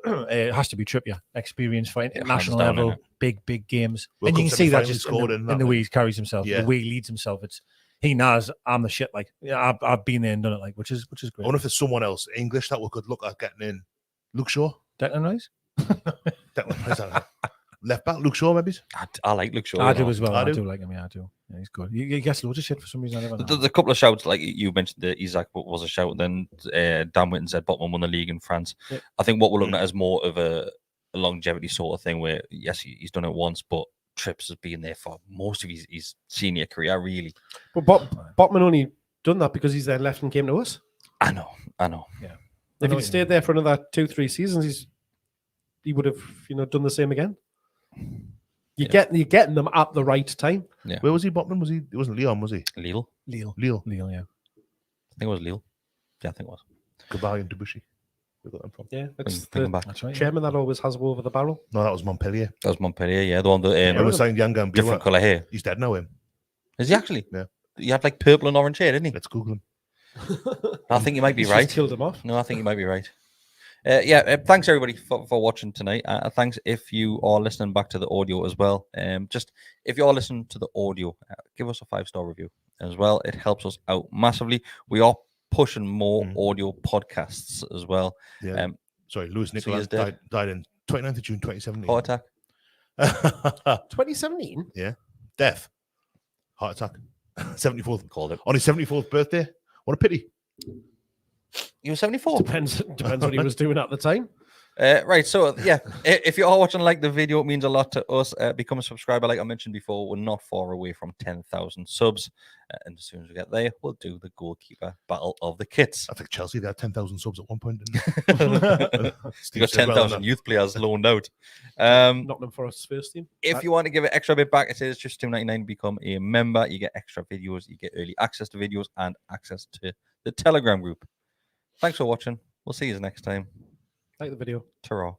it has to be Trippier experience for international hands down, level, big games, World and you Cup can see that semi-finals just scored in in the way he carries himself, Yeah. the way he leads himself. He knows I'm the shit. Like, yeah, I've been there and done it. Like, which is I great. wonder if there's someone else English that we could look at getting in. Luke Shaw, Declan Rice. Declan Rice, left back. Luke Shaw, maybe. I like Luke Shaw. I you do know. as well. I I do. do like him. Yeah, I do. Yeah, he's good. He gets loads of shit for some reason. I never know. There's a couple of shouts, like you mentioned, that Isaac was a shout. Then Dan Whitten said Botman won the league in France. Yeah. I think what we're looking at is more of a longevity sort of thing, where yes, he's done it once, but Trips has been there for most of his senior career, really. But Botman only done that because he's then left and came to us. I know. Yeah. If he'd stayed there for another 2-3 seasons, he would have done the same again. You're getting them at the right time. Yeah. Where was he? Botman? Was he? It wasn't Leon, was he? Lille. Lille, Lille. yeah. I think it was Lille. Yeah, I think it was. Goodbye and Debussy. Where got them from? Yeah, that's Bring him the back. That's right. chairman that always has over the barrel. No, that was Montpellier. That was Montpellier, yeah. The one that He was signed Younger and different colour hair. He's dead now, him. Is he actually? Yeah. He had like purple and orange hair, didn't he? Let's Google him. I think you might be He's right. just killed him off. No, I think you might be right. Thanks everybody for watching tonight. Thanks if you are listening back to the audio as well. Just if you are listening to the audio, give us a 5-star review as well. It helps us out massively. We are pushing more audio podcasts as well. Yeah. Sorry, Lewis So Nicholas he's dead. died in 29th of June 2017. Heart attack. 2017? Death. Heart attack. 74th. Called it. On his 74th birthday. What a pity. You were 74. Depends what he was doing at the time. Right, so yeah, if you are watching like the video, it means a lot to us. Become a subscriber, like I mentioned before. We're not far away from 10,000 subs, and as soon as we get there, we'll do the goalkeeper battle of the kits. I think Chelsea, they had 10,000 subs at one point, didn't they? You got 10,000 youth players loaned out. Nottingham Forest's first team. If you want to give it extra bit back, it is just $2.99 to become a member. You get extra videos, you get early access to videos, and access to the Telegram group. Thanks for watching. We'll see you next time. Like the video. Ta-ra.